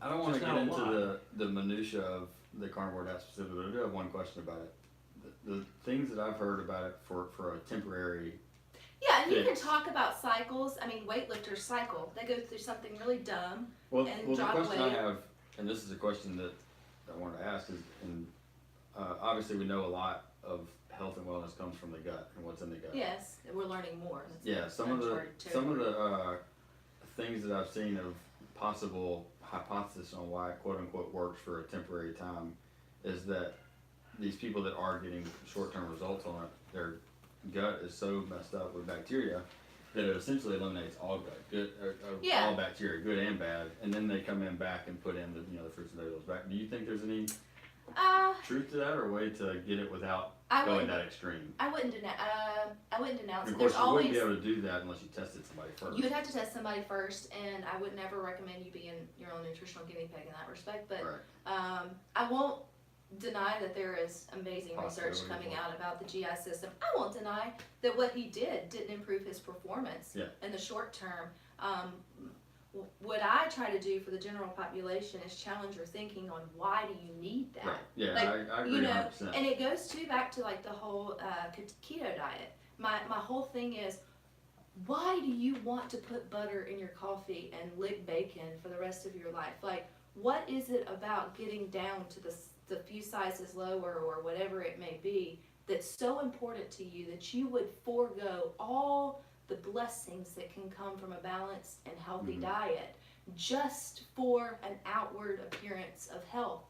I don't want to get into the minutia of the carnivore diet specifically, but I do have one question about it. The things that I've heard about it for a temporary. Yeah, and you can talk about cycles. I mean, weightlifters cycle. They go through something really dumb Well, and the drop question weight. I have, and this is a question that I wanted to ask, is, and obviously we know a lot of health and wellness comes from the gut and what's in the gut. Yes, and we're learning more. That's some of the things that I've seen of possible hypothesis on why it quote unquote works for a temporary time is that these people that are getting short-term results on it, their gut is so messed up with bacteria that it essentially eliminates all gut, all bacteria, good and bad, and then they come in back and put in the fruits and vegetables back. Do you think there's any truth to that, or a way to get it without I going wouldn't. that extreme? I wouldn't denounce. I wouldn't denounce And it. of course, There's you wouldn't always. be able to do that unless you tested somebody first. You would have to test somebody first, and I would never recommend you being your own nutritional guinea pig in that respect. But Right. I won't deny that there is amazing research Possibility, coming yeah. out about the GI system. I won't deny that what he didn't improve his performance Yeah. in the short term. What I try to do for the general population is challenge your thinking on why do you need that. Right. Yeah, Like, I agree you know, 100%. and it goes back to like the whole keto diet. My whole thing is, why do you want to put butter in your coffee and lick bacon for the rest of your life? Like, what is it about getting down to the few sizes lower or whatever it may be that's so important to you that you would forego all the blessings that can come from a balanced and healthy Mhm. diet just for an outward appearance of health?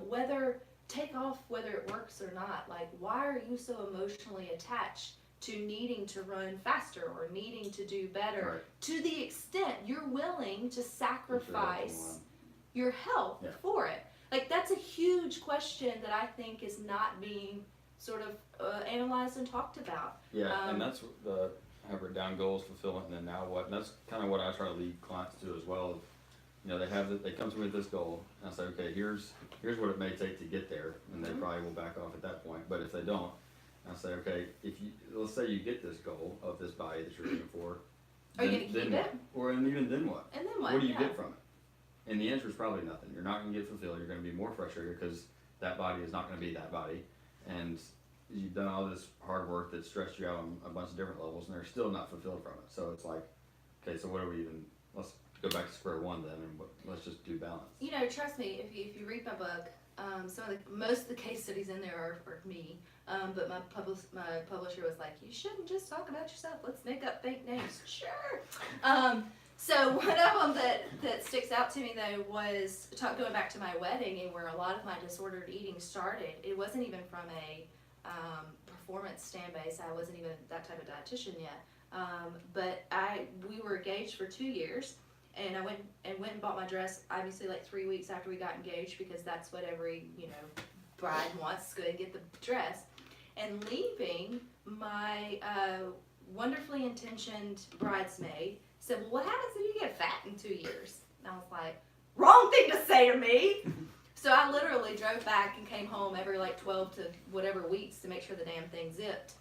Whether it works or not, like, why are you so emotionally attached to needing to run faster or needing to do better Right. to the extent you're willing to sacrifice your health Yeah. for it? Like, that's a huge question that I think is not being sort of analyzed and talked about. Yeah, and that's the have written down goals, fulfillment, and then now what? And that's kind of what I try to lead clients to as well. You know, they come to me with this goal, and I say, okay, here's what it may take to get there, and they Mhm. probably will back off at that point. But if they don't, I say, okay, let's say you get this goal of this body that you're aiming for, Are you gonna keep what? it? Or and even then what? And then what? What do you Yeah. get from it? And the answer is probably nothing. You're not going to get fulfilled. You're going to be more frustrated because that body is not going to be that body, and you've done all this hard work that stressed you out on a bunch of different levels, and they're still not fulfilled from it. So it's like, okay, so what are we even? Let's go back to square one then, and let's just do balance. You know, trust me, if you read my book, most of the case studies in there are me. But my publisher was like, you shouldn't just talk about yourself. Let's make up fake names. Sure. So one of them that sticks out to me though was going back to my wedding and where a lot of my disordered eating started. It wasn't even from a performance stand base. I wasn't even that type of dietitian yet. But we were engaged for 2 years. And I went and bought my dress, obviously, like 3 weeks after we got engaged, because that's what every, bride wants, to go and get the dress. And leaving, my wonderfully intentioned bridesmaid said, well, what happens if you get fat in 2 years? And I was like, wrong thing to say to me. So I literally drove back and came home every like 12 to whatever weeks to make sure the damn thing zipped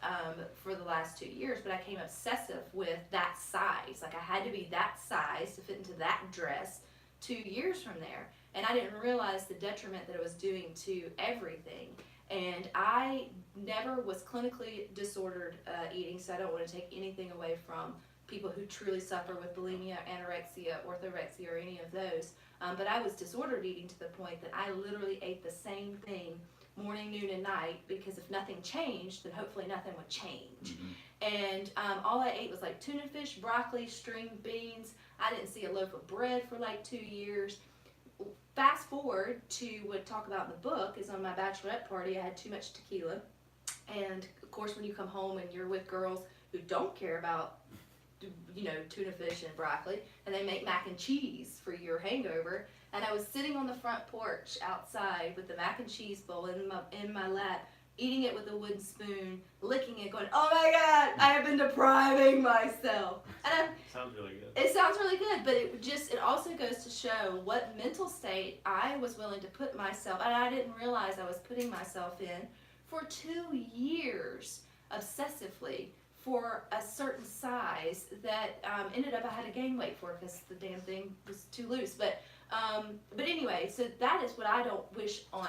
for the last 2 years. But I became obsessive with that size. Like, I had to be that size to fit into that dress 2 years from there. And I didn't realize the detriment that it was doing to everything. And I never was clinically disordered eating, so I don't want to take anything away from people who truly suffer with bulimia, anorexia, orthorexia, or any of those. But I was disordered eating to the point that I literally ate the same thing morning, noon, and night, because if nothing changed, then hopefully nothing would change. Mm-hmm. And all I ate was like tuna fish, broccoli, string beans. I didn't see a loaf of bread for like 2 years. Fast forward to what I talk about in the book is on my bachelorette party, I had too much tequila. And of course, when you come home and you're with girls who don't care about tuna fish and broccoli, and they make mac and cheese for your hangover. And I was sitting on the front porch outside with the mac and cheese bowl in my lap, eating it with a wooden spoon, licking it, going, oh my God, I have been depriving myself. And Sounds really good. it sounds really good, but it also goes to show what mental state I was willing to put myself, and I didn't realize I was putting myself in for 2 years obsessively for a certain size that ended up I had to gain weight for because the damn thing was too loose. But anyway, so that is what I don't wish on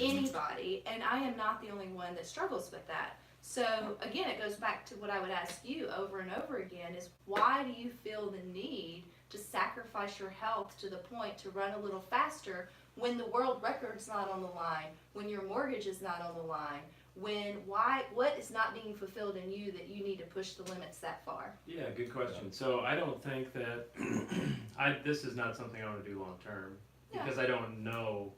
anybody, and I am not the only one that struggles with that. So again, it goes back to what I would ask you over and over again is, why do you feel the need to sacrifice your health to the point to run a little faster when the world record's not on the line, when your mortgage is not on the line, what is not being fulfilled in you that you need to push the limits that far? Yeah, good question. So I don't think that this is not something I want to do long term, because I don't know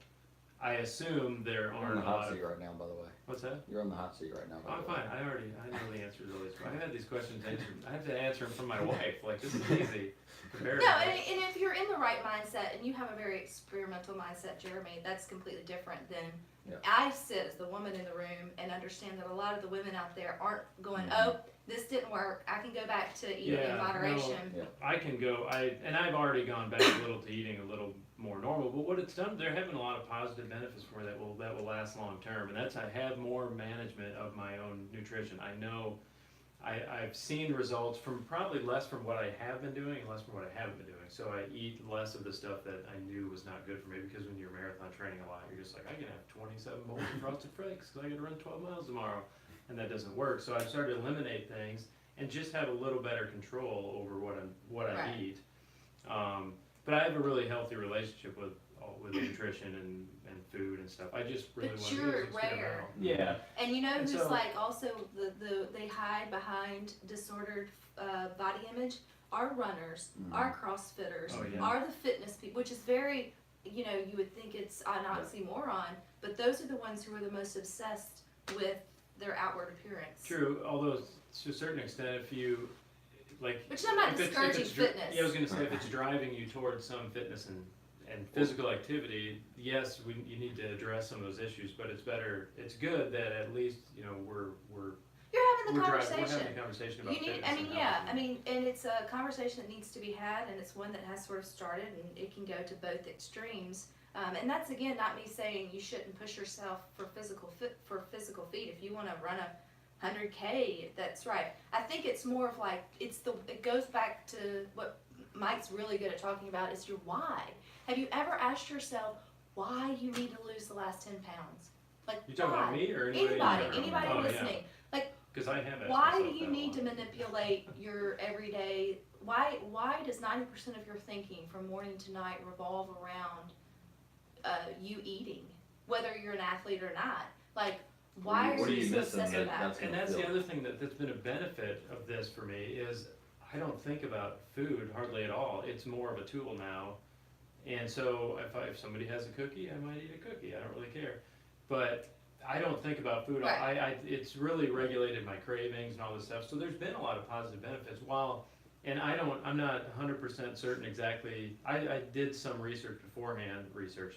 I assume there You're on aren't the a lot hot of. seat right now, by the way. What's that? You're on the hot seat right now, by I'm the way. fine. I know the answers to all these. I had these questions answered. I have to answer them from my wife. Like, this is easy. No, and if you're in the right mindset and you have a very experimental mindset, Jeremy, that's completely different than Yeah. I sit as the woman in the room and understand that a lot of the women out there aren't going, Mhm. oh, this didn't work. I can go back to eating Yeah, in no. moderation. Yeah. I can go, I've already gone back a little to eating a little more normal, but what it's done, they're having a lot of positive benefits for me that will last long term, and that's, I have more management of my own nutrition. I know, I've seen results from probably less from what I have been doing and less from what I haven't been doing, so I eat less of the stuff that I knew was not good for me, because when you're marathon training a lot, you're just like, I can have 27 bowls of Frosted Flakes, because I gotta run 12 miles tomorrow, and that doesn't work, so I've started to eliminate things, and just have a little better control over what I Right. eat. But I have a really healthy relationship with nutrition and food and stuff. I just really But want to do you're this experimental. rare. Yeah. And you know And who's so- like also they hide behind disordered body image? Our runners, Mhm. our CrossFitters, Oh, yeah. are the fitness people, which is very, you know, you would think it's an oxymoron, but those are the ones who are the most obsessed with their outward appearance. True, although to a certain extent, if you, like. Which I'm not if it's discouraging fitness. Yeah, I was gonna say, if it's driving you towards some fitness and physical activity, yes, you need to address some of those issues, but it's good that at least, you know, we're You're having the we're conversation. having a conversation about You need, fitness I mean, and yeah, health. I mean, and it's a conversation that needs to be had, and it's one that has sort of started, and it can go to both extremes. And that's again not me saying you shouldn't push yourself for physical feat. If you want to run a 100K, that's right. I think it's more of like it goes back to what Mike's really good at talking about is your why. Have you ever asked yourself why you need to lose the last 10 pounds? Like You talking why? about me or anybody? Anybody Oh, yeah. listening. Because I have asked Why do myself you that need a to lot. manipulate your everyday? Why does 90% of your thinking from morning to night revolve around you eating, whether you're an athlete or not? Like, why What are are you you so missing obsessed that- with that? that's- And that's the other thing that's been a benefit of this for me is I don't think about food hardly at all. It's more of a tool now. And so if somebody has a cookie, I might eat a cookie. I don't really care. But I don't think about food. Right. It's really regulated my cravings and all this stuff. So there's been a lot of positive benefits. And I'm not 100% certain exactly. I did some research beforehand.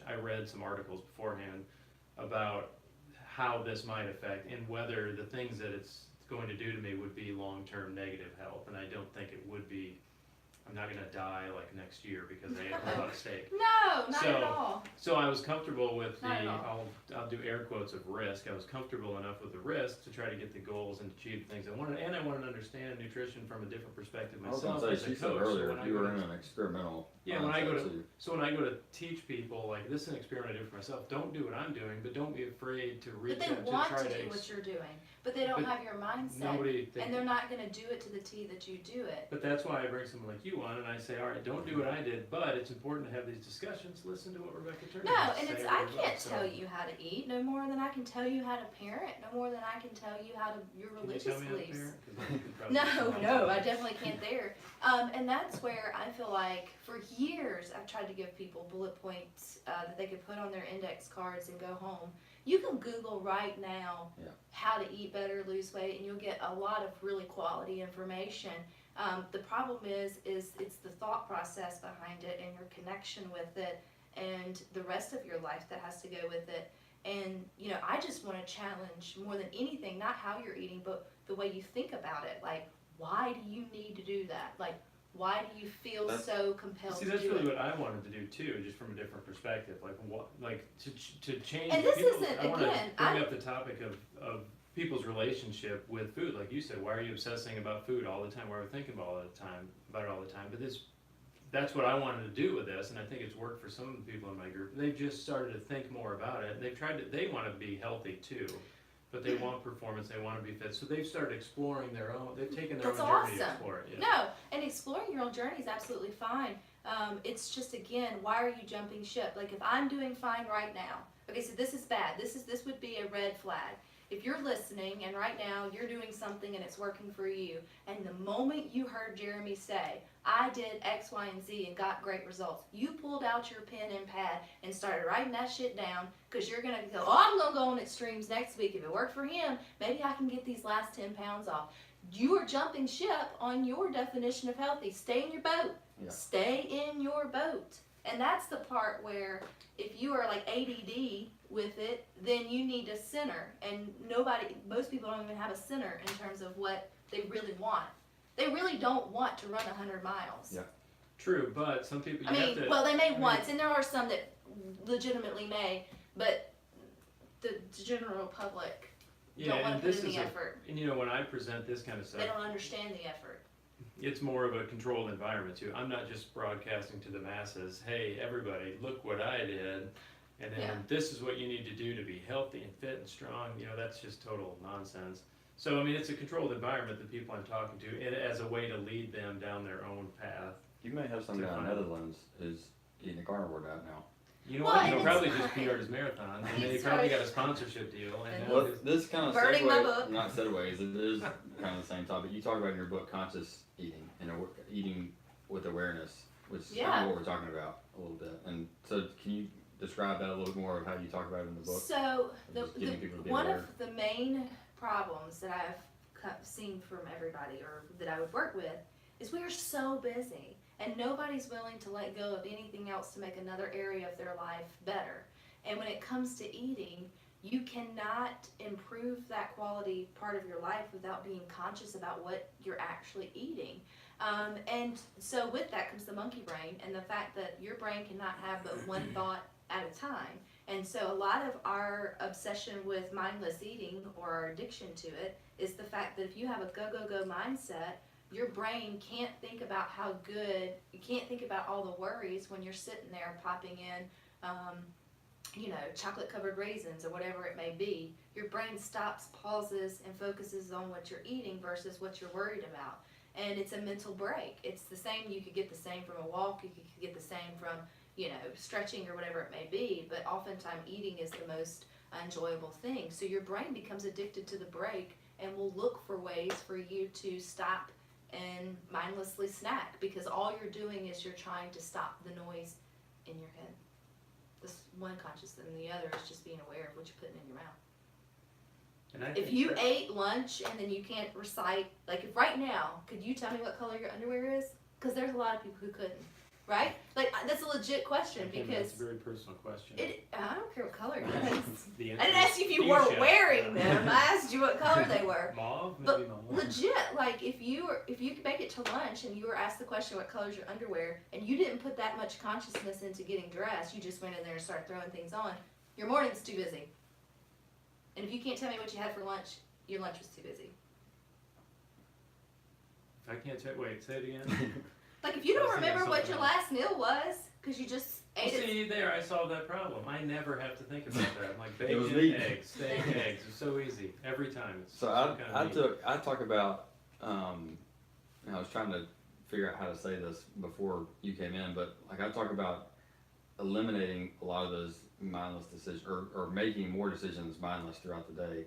I read some articles beforehand about how this might affect and whether the things that it's going to do to me would be long-term negative health. And I don't think it would be. I'm not gonna die like next year because I ate a lot of steak. No, not So- at all. So I was comfortable with Not at all. I'll do air quotes of risk. I was comfortable enough with the risk to try to get the goals and achieve the things I wanted. And I wanted to understand nutrition from a different perspective I was myself gonna as say, a she said coach. So earlier, when I you go were to- in an experimental. Yeah, when I go mindset, to- so you- So when I go to teach people, like, this is an experiment I do for myself, don't do what I'm doing, but don't be afraid to But reach they out to want try to to. do what you're doing, but they don't But have your mindset, Nobody, and they're not going to do it to the T that you do it. but that's why I bring someone like you on and I say, all right, don't do what I did, but it's important to have these discussions, listen to what Rebecca Turner No, has to and say it's or I whatever. can't So, tell you how to eat no more than I can tell you how to parent, no more than I can tell you how to your can you religious tell me how to beliefs. parent? 'Cause I could probably No, do some no, help. I definitely can't there. And that's where I feel like for years I've tried to give people bullet points that they could put on their index cards and go home. You can Google right now Yeah. how to eat better, lose weight, and you'll get a lot of really quality information. The problem is it's the thought process behind it and your connection with it and the rest of your life that has to go with it. And, you know, I just want to challenge more than anything, not how you're eating, but the way you think about it. Like, why do you need to do that? Like, why do you feel That's- so compelled See, to that's do really it? what I wanted to do too, just from a different perspective. Like what, to change. And this people, isn't, I want again, to bring up the topic of people's relationship with food. Like you said, why are you obsessing about food all the time? Why are we thinking about it all the time? But that's what I wanted to do with this, and I think it's worked for some of the people in my group. They've just started to think more about it. They want to be healthy too, but they want performance. They want to be fit. So they've started exploring their own. They've taken their That's own journey to awesome. explore it. Yeah. No, and exploring your own journey is absolutely fine. It's just, again, why are you jumping ship? Like, if I'm doing fine right now, okay, so this is bad. This would be a red flag. if you're listening and right now you're doing something and it's working for you, and the moment you heard Jeremy say, I did X, Y, and Z and got great results, you pulled out your pen and pad and started writing that shit down, because you're going to go, oh, I'm going to go on extremes next week. If it worked for him, maybe I can get these last 10 pounds off. You are jumping ship on your definition of healthy. Stay in your boat. Yeah. Stay in your boat. And that's the part where if you are like ADD with it, then you need a center. And most people don't even have a center in terms of what they really want. They really don't want to run 100 miles. Yeah. True, but some people, well, they may once, and there are some that legitimately may, but the general public don't want to put in the effort. And when I present this kind of stuff, They don't understand the effort. it's more of a controlled environment too. I'm not just broadcasting to the masses, hey everybody, look what I did, and then this is what you need to do to be healthy and fit and strong. That's just total nonsense. So it's a controlled environment that people I'm talking to, and as a way to lead them down their own path. You may have some guy in the Netherlands who's eating a carnivore diet now. You know Well, what? and He'll it's probably fine. just PR'd his marathon, and then he He's probably right. got a sponsorship deal. And Well, this kind of Burning my book. not segues, it is kind of the same topic. You talk about in your book conscious eating and eating with awareness, which is kind of what we're talking about a little bit. And so can you describe that a little bit more of how you talk about it in the book? So Just getting people to be one aware. of the main problems that I've seen from everybody, or that I would work with, is we are so busy and nobody's willing to let go of anything else to make another area of their life better. And when it comes to eating, you cannot improve that quality part of your life without being conscious about what you're actually eating. And so with that comes the monkey brain, and the fact that your brain cannot have but one thought at a time. And so a lot of our obsession with mindless eating, or our addiction to it, is the fact that if you have a go mindset, your brain can't think about you can't think about all the worries when you're sitting there popping in, chocolate covered raisins or whatever it may be. Your brain stops, pauses, and focuses on what you're eating versus what you're worried about. And it's a mental break. It's the same, you could get the same from a walk, you could get the same from stretching or whatever it may be, but oftentimes eating is the most enjoyable thing. So your brain becomes addicted to the break and will look for ways for you to stop and mindlessly snack, because all you're doing is you're trying to stop the noise in your head. This one conscious, and the other is just being aware of what you're putting in your mouth. And If you ate lunch and then you can't recite, like if right now, could you tell me what color your underwear is? Because there's a lot of people who couldn't. Right? Like, that's a legit question, because that's a very personal question. I don't care what color it is. The I answer didn't is ask you if you fuchsia. were wearing them. I asked you what color they were. Mauve, But maybe mauve. legit, like if you could make it to lunch and you were asked the question, what color's your underwear, and you didn't put that much consciousness into getting dressed, you just went in there and started throwing things on, your morning's too busy. And if you can't tell me what you had for lunch, your lunch was too busy. I can't wait, say it again. Like if you don't I was thinking remember what something your else. last meal was, because you just ate it. See, there, I solved that problem. I never have to think about that. I'm like, It was bacon, meat. eggs, steak, eggs. It's so easy. Every time. It's So some kind of meat. I talk about, and I was trying to figure out how to say this before you came in, but like I talk about eliminating a lot of those mindless decisions, or making more decisions mindless throughout the day.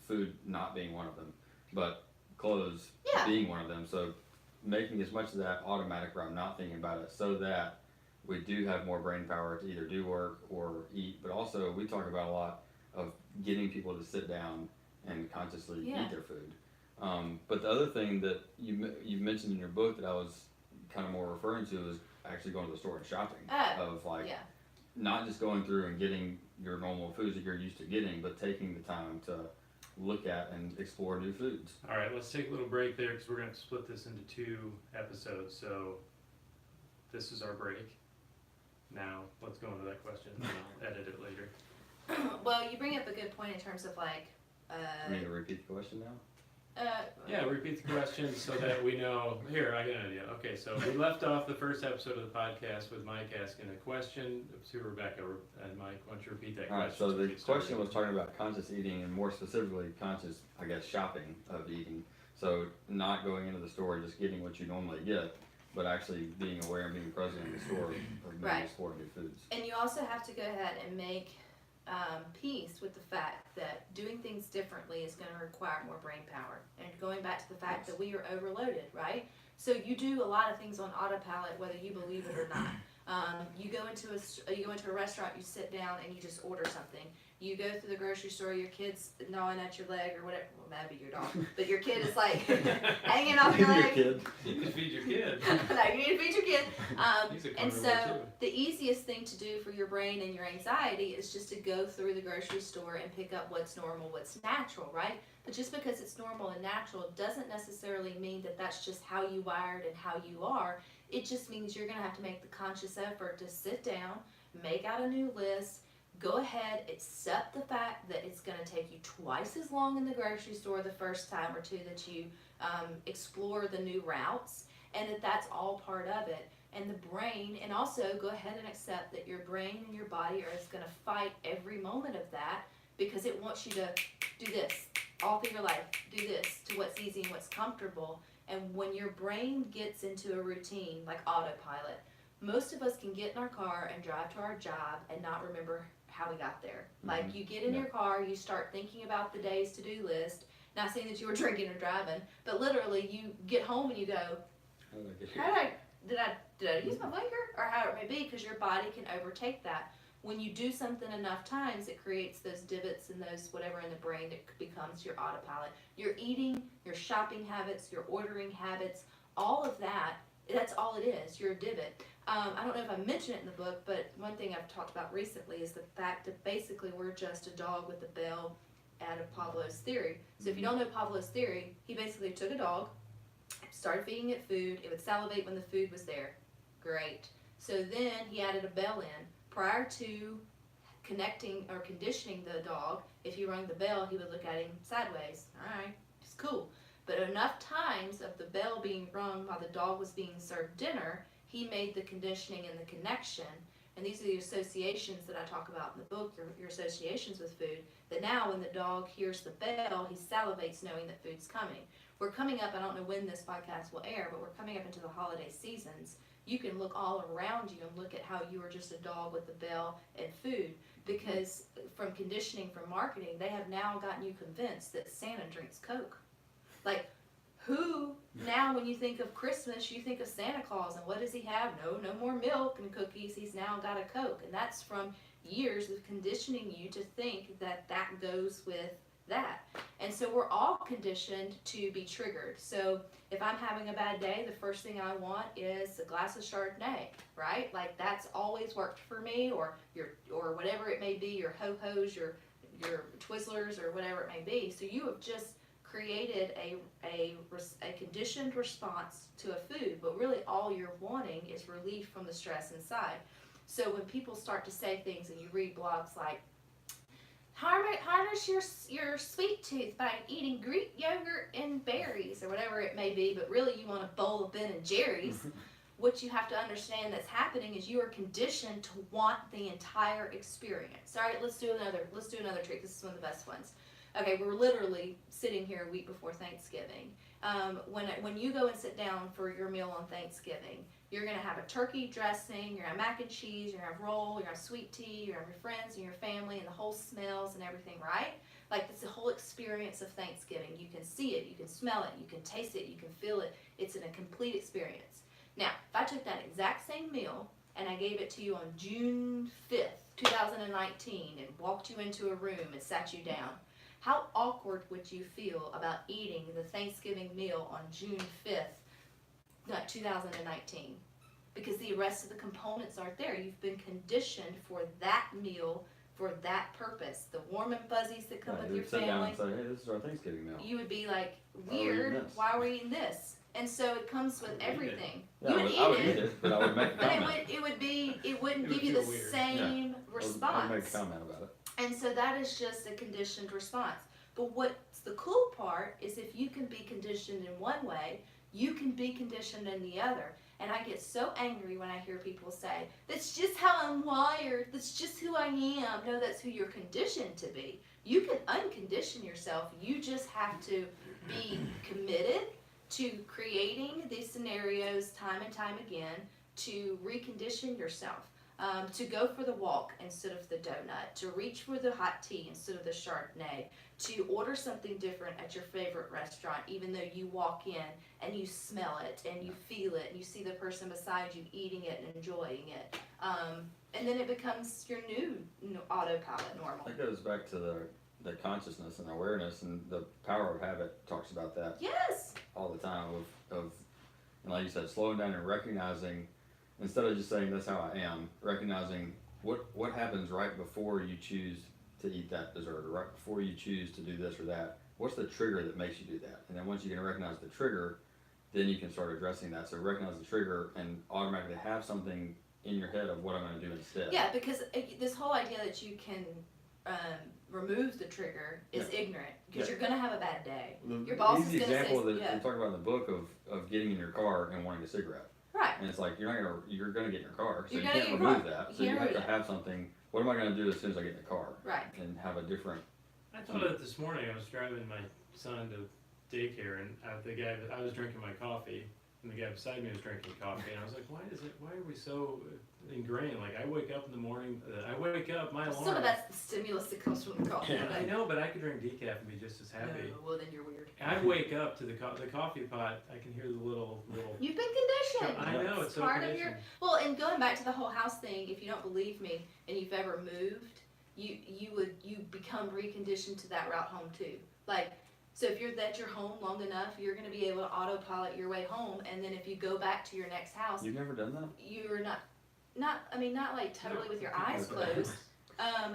Food not being one of them, but clothes being one of them. So making as much of that automatic where I'm not thinking about it, so that we do have more brain power to either do work or eat. But also we talk about a lot of getting people to sit down and consciously eat their food. But the other thing that you mentioned in your book that I was kind of more referring to is actually going to the store and shopping. Not just going through and getting your normal foods that you're used to getting, but taking the time to look at and explore new foods. All right, let's take a little break there because we're going to split this into 2 episodes. So this is our break. Now let's go into that question and I'll edit it later. Well, you bring up a good point in terms of like. I need to repeat the question now? Yeah, repeat the question so that we know. Here, I got an idea. Okay, so we left off the first episode of the podcast with Mike asking a question to Rebecca. And Mike, why don't you repeat that All right, question? so the we get started? question was talking about conscious eating, and more specifically conscious, I guess, shopping of eating. So not going into the store and just getting what you normally get, but actually being aware and being present in the store of maybe exploring new foods. And you also have to go ahead and make peace with the fact that doing things differently is going to require more brain power. And going back to the fact that we are overloaded, right? So you do a lot of things on autopilot, whether you believe it or not. You go into a restaurant, you sit down, and you just order something. You go through the grocery store, your kid's gnawing at your leg or whatever. Well, that'd be your dog, but your kid is like hanging off your leg. kid. You can feed your kid. No, you need to feed your kid. He's a And carnivore so too. the easiest thing to do for your brain and your anxiety is just to go through the grocery store and pick up what's normal, what's natural, right? But just because it's normal and natural doesn't necessarily mean that that's just how you wired and how you are. It just means you're going to have to make the conscious effort to sit down, make out a new list, go ahead, accept the fact that it's going to take you twice as long in the grocery store the first time or two that you explore the new routes, and that's all part of it. And the brain, and also go ahead and accept that your brain and your body are going to fight every moment of that because it wants you to do this all through your life, do this to what's easy and what's comfortable. And when your brain gets into a routine like autopilot, most of us can get in our car and drive to our job and not remember how we got there. Like you get in your car, you start thinking about the day's to-do list, not saying that you were drinking or driving, but literally you get home and you go, did I use my blinker? Or how it may be, because your body can overtake that. When you do something enough times, it creates those divots and those whatever in the brain that becomes your autopilot. Your eating, your shopping habits, your ordering habits, all of that, that's all it is. You're a divot. I don't know if I mentioned it in the book, but one thing I've talked about recently is the fact that basically we're just a dog with a bell out of Pavlov's theory. So if you don't know Pavlov's theory, he basically took a dog, started feeding it food, it would salivate when the food was there. Great. So then he added a bell in. Prior to connecting or conditioning the dog, if you rang the bell, he would look at him sideways. All right, it's cool. But enough times of the bell being rung while the dog was being served dinner, he made the conditioning and the connection. And these are the associations that I talk about in the book, your associations with food, that now when the dog hears the bell, he salivates knowing that food's coming. We're coming up, I don't know when this podcast will air, but we're coming up into the holiday seasons. You can look all around you and look at how you are just a dog with the bell and food, because from conditioning, from marketing, they have now gotten you convinced that Santa drinks Coke. Like, who now when you think of Christmas, you think of Santa Claus, and what does he have? No more milk and cookies. He's now got a Coke, and that's from years of conditioning you to think that that goes with that. And so we're all conditioned to be triggered. So if I'm having a bad day, the first thing I want is a glass of Chardonnay, right? Like that's always worked for me, or whatever it may be, your ho-hos, your Twizzlers, or whatever it may be. So you have just created a conditioned response to a food, but really all you're wanting is relief from the stress inside. So when people start to say things and you read blogs like, harness your sweet tooth by eating Greek yogurt and berries, or whatever it may be, but really you want a bowl of Ben and Jerry's, what you have to understand that's happening is you are conditioned to want the entire experience. All right, let's do another trick. This is one of the best ones. Okay, we're literally sitting here a week before Thanksgiving. When you go and sit down for your meal on Thanksgiving, you're going to have a turkey dressing, you're going to have mac and cheese, you're going to have roll, you're going to have sweet tea, you're going to have your friends and your family and the whole smells and everything, right? Like it's the whole experience of Thanksgiving. You can see it, you can smell it, you can taste it, you can feel it. It's a complete experience. Now, if I took that exact same meal and I gave it to you on June 5th, 2019, and walked you into a room and sat you down, how awkward would you feel about eating the Thanksgiving meal on June 5th, 2019? Because the rest of the components aren't there. You've been conditioned for that meal, for that purpose. The warm and fuzzies that come with your sit down family. and say, hey, this is our Thanksgiving meal. You would be like, Why are we eating weird, this? why are we eating this? And so it comes with everything. Yeah, You would I would eat eat it, but I would make a but comment. it wouldn't It give would you the feel weird. same I'd response. make a comment about it. And so that is just a conditioned response. But what's the cool part is if you can be conditioned in one way, you can be conditioned in the other. And I get so angry when I hear people say, that's just how I'm wired, that's just who I am. No, that's who you're conditioned to be. You can uncondition yourself. You just have to be committed to creating these scenarios time and time again to recondition yourself. to go for the walk instead of the donut, to reach for the hot tea instead of the Chardonnay, to order something different at your favorite restaurant, even though you walk in and you smell it and you feel it and you see the person beside you eating it and enjoying it. And then it becomes your new autopilot normal. That goes back to the consciousness and awareness, and the power of habit talks about that Yes. all the time of and like you said, slowing down and recognizing, instead of just saying that's how I am, recognizing what happens right before you choose to eat that dessert, or right before you choose to do this or that. What's the trigger that makes you do that? And then once you can recognize the trigger, then you can start addressing that. So recognize the trigger and automatically have something in your head of what I'm going to do instead. Yeah, because this whole idea that you can remove the trigger is ignorant, because you're gonna have a bad day. Your boss is easy gonna example say, that we talk about in the book of getting in your car and wanting a cigarette. right. And it's like you're gonna get in your car, so You're you gonna can't get in your remove car. that. You So you can't have to remove have something. What am I gonna do as soon as I get in the car? Right. And have a different. I thought of it this morning. I was driving my son to daycare, and I was drinking my coffee, and the guy beside me was drinking coffee, and I was like, why are we so ingrained? Like, I wake up in the morning, my alarm. Some of that's the stimulus that comes from the coffee. Yeah. I know, but I could drink decaf and be just as happy. No, well, then you're weird. I wake up to the coffee pot. I can hear the little. You've been conditioned. I know, it's so part of your. conditioned. Well, and going back to the whole house thing, if you don't believe me and you've ever moved, you become reconditioned to that route home too. Like, so if you're at your home long enough, you're going to be able to autopilot your way home, and then if you go back to your next house, You've never done that? you're not like totally with your eyes Okay. closed.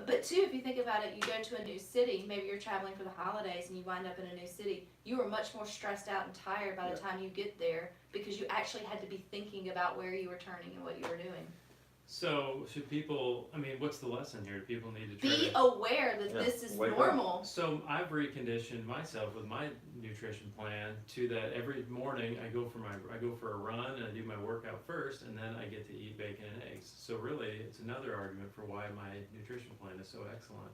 But too, if you think about it, you go to a new city, maybe you're traveling for the holidays and you wind up in a new city, you are much more stressed out and tired by the time you get there, because you actually had to be thinking about where you were turning and what you were doing. So should people? I mean, what's the lesson here? Do people need to try Be to? aware that this is wake up. normal. So I've reconditioned myself with my nutrition plan to that every morning I go for a run and I do my workout first, and then I get to eat bacon and eggs. So really, it's another argument for why my nutrition plan is so excellent.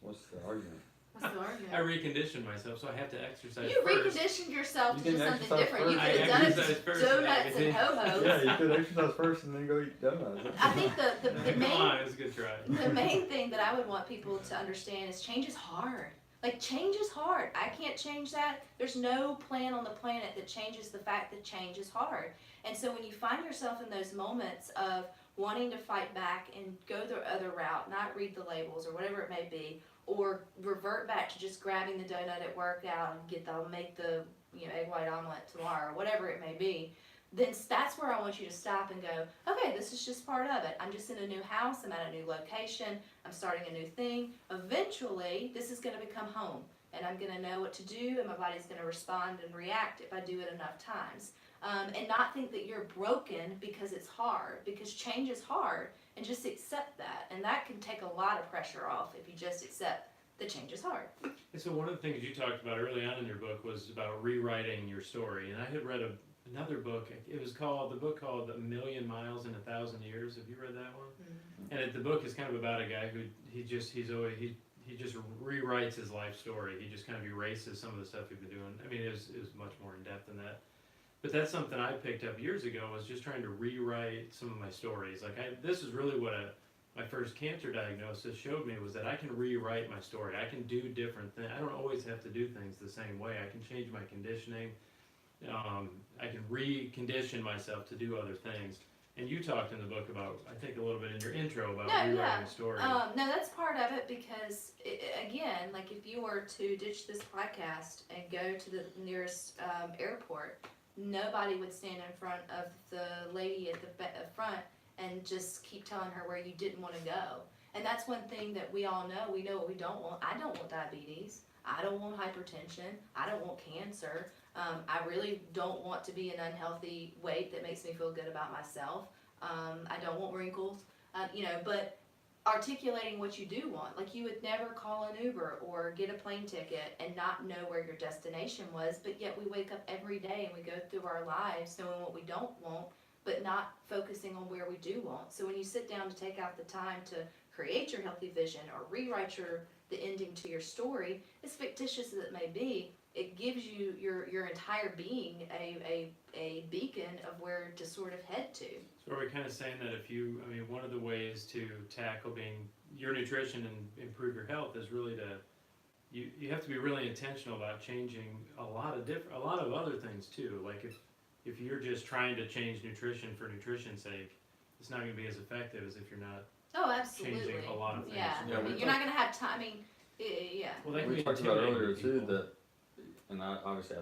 What's the argument? What's the argument? I reconditioned myself, so I have to exercise You first. reconditioned yourself You to do can something exercise different. You first. could have I done it exercise to first, donuts and yeah. ho-hos. Yeah, you could exercise first and then go eat donuts. I think the Come main on, it's a good try. the main thing that I would want people to understand is change is hard. Like, change is hard. I can't change that. There's no plan on the planet that changes the fact that change is hard. And so when you find yourself in those moments of wanting to fight back and go the other route, not read the labels or whatever it may be, or revert back to just grabbing the donut at workout and make the egg white omelet tomorrow or whatever it may be, then that's where I want you to stop and go, okay, this is just part of it. I'm just in a new house, I'm at a new location, I'm starting a new thing. Eventually, this is going to become home, and I'm going to know what to do, and my body's going to respond and react if I do it enough times. And not think that you're broken because it's hard, because change is hard, and just accept that. And that can take a lot of pressure off if you just accept that change is hard. And so one of the things you talked about early on in your book was about rewriting your story. And I had read another book. It was called A Million Miles in 1,000 Years. Have you read that one? Mm-hmm. And the book is kind of about a guy who he just rewrites his life story. He just kind of erases some of the stuff he'd been doing. I mean, it was much more in depth than that. But that's something I picked up years ago, was just trying to rewrite some of my stories. Like, this is really what my first cancer diagnosis showed me, was that I can rewrite my story. I can do different things. I don't always have to do things the same way. I can change my conditioning. I can recondition myself to do other things. And you talked in the book about, I think a little bit in your intro, about rewriting a story. No, that's part of it, because again, like, if you were to ditch this podcast and go to the nearest airport, nobody would stand in front of the lady at the front and just keep telling her where you didn't want to go. And that's one thing that we all know. We know what we don't want. I don't want diabetes. I don't want hypertension. I don't want cancer. I really don't want to be an unhealthy weight that makes me feel good about myself. I don't want wrinkles. But articulating what you do want. Like, you would never call an Uber or get a plane ticket and not know where your destination was, but yet we wake up every day and we go through our lives knowing what we don't want, but not focusing on where we do want. So when you sit down to take out the time to create your healthy vision or rewrite the ending to your story, as fictitious as it may be, it gives you your entire being a beacon of where to sort of head to. So are we kind of saying that one of the ways to tackle your nutrition and improve your health is really you have to be really intentional about changing a lot of other things too. Like if you're just trying to change nutrition for nutrition's sake, it's not going to be as effective as if you're not Oh, absolutely. changing a lot of things. Yeah, Yeah, I mean, you're not gonna have time. I mean, yeah. Well, that can We be talked about intimidating earlier to too people. that, and obviously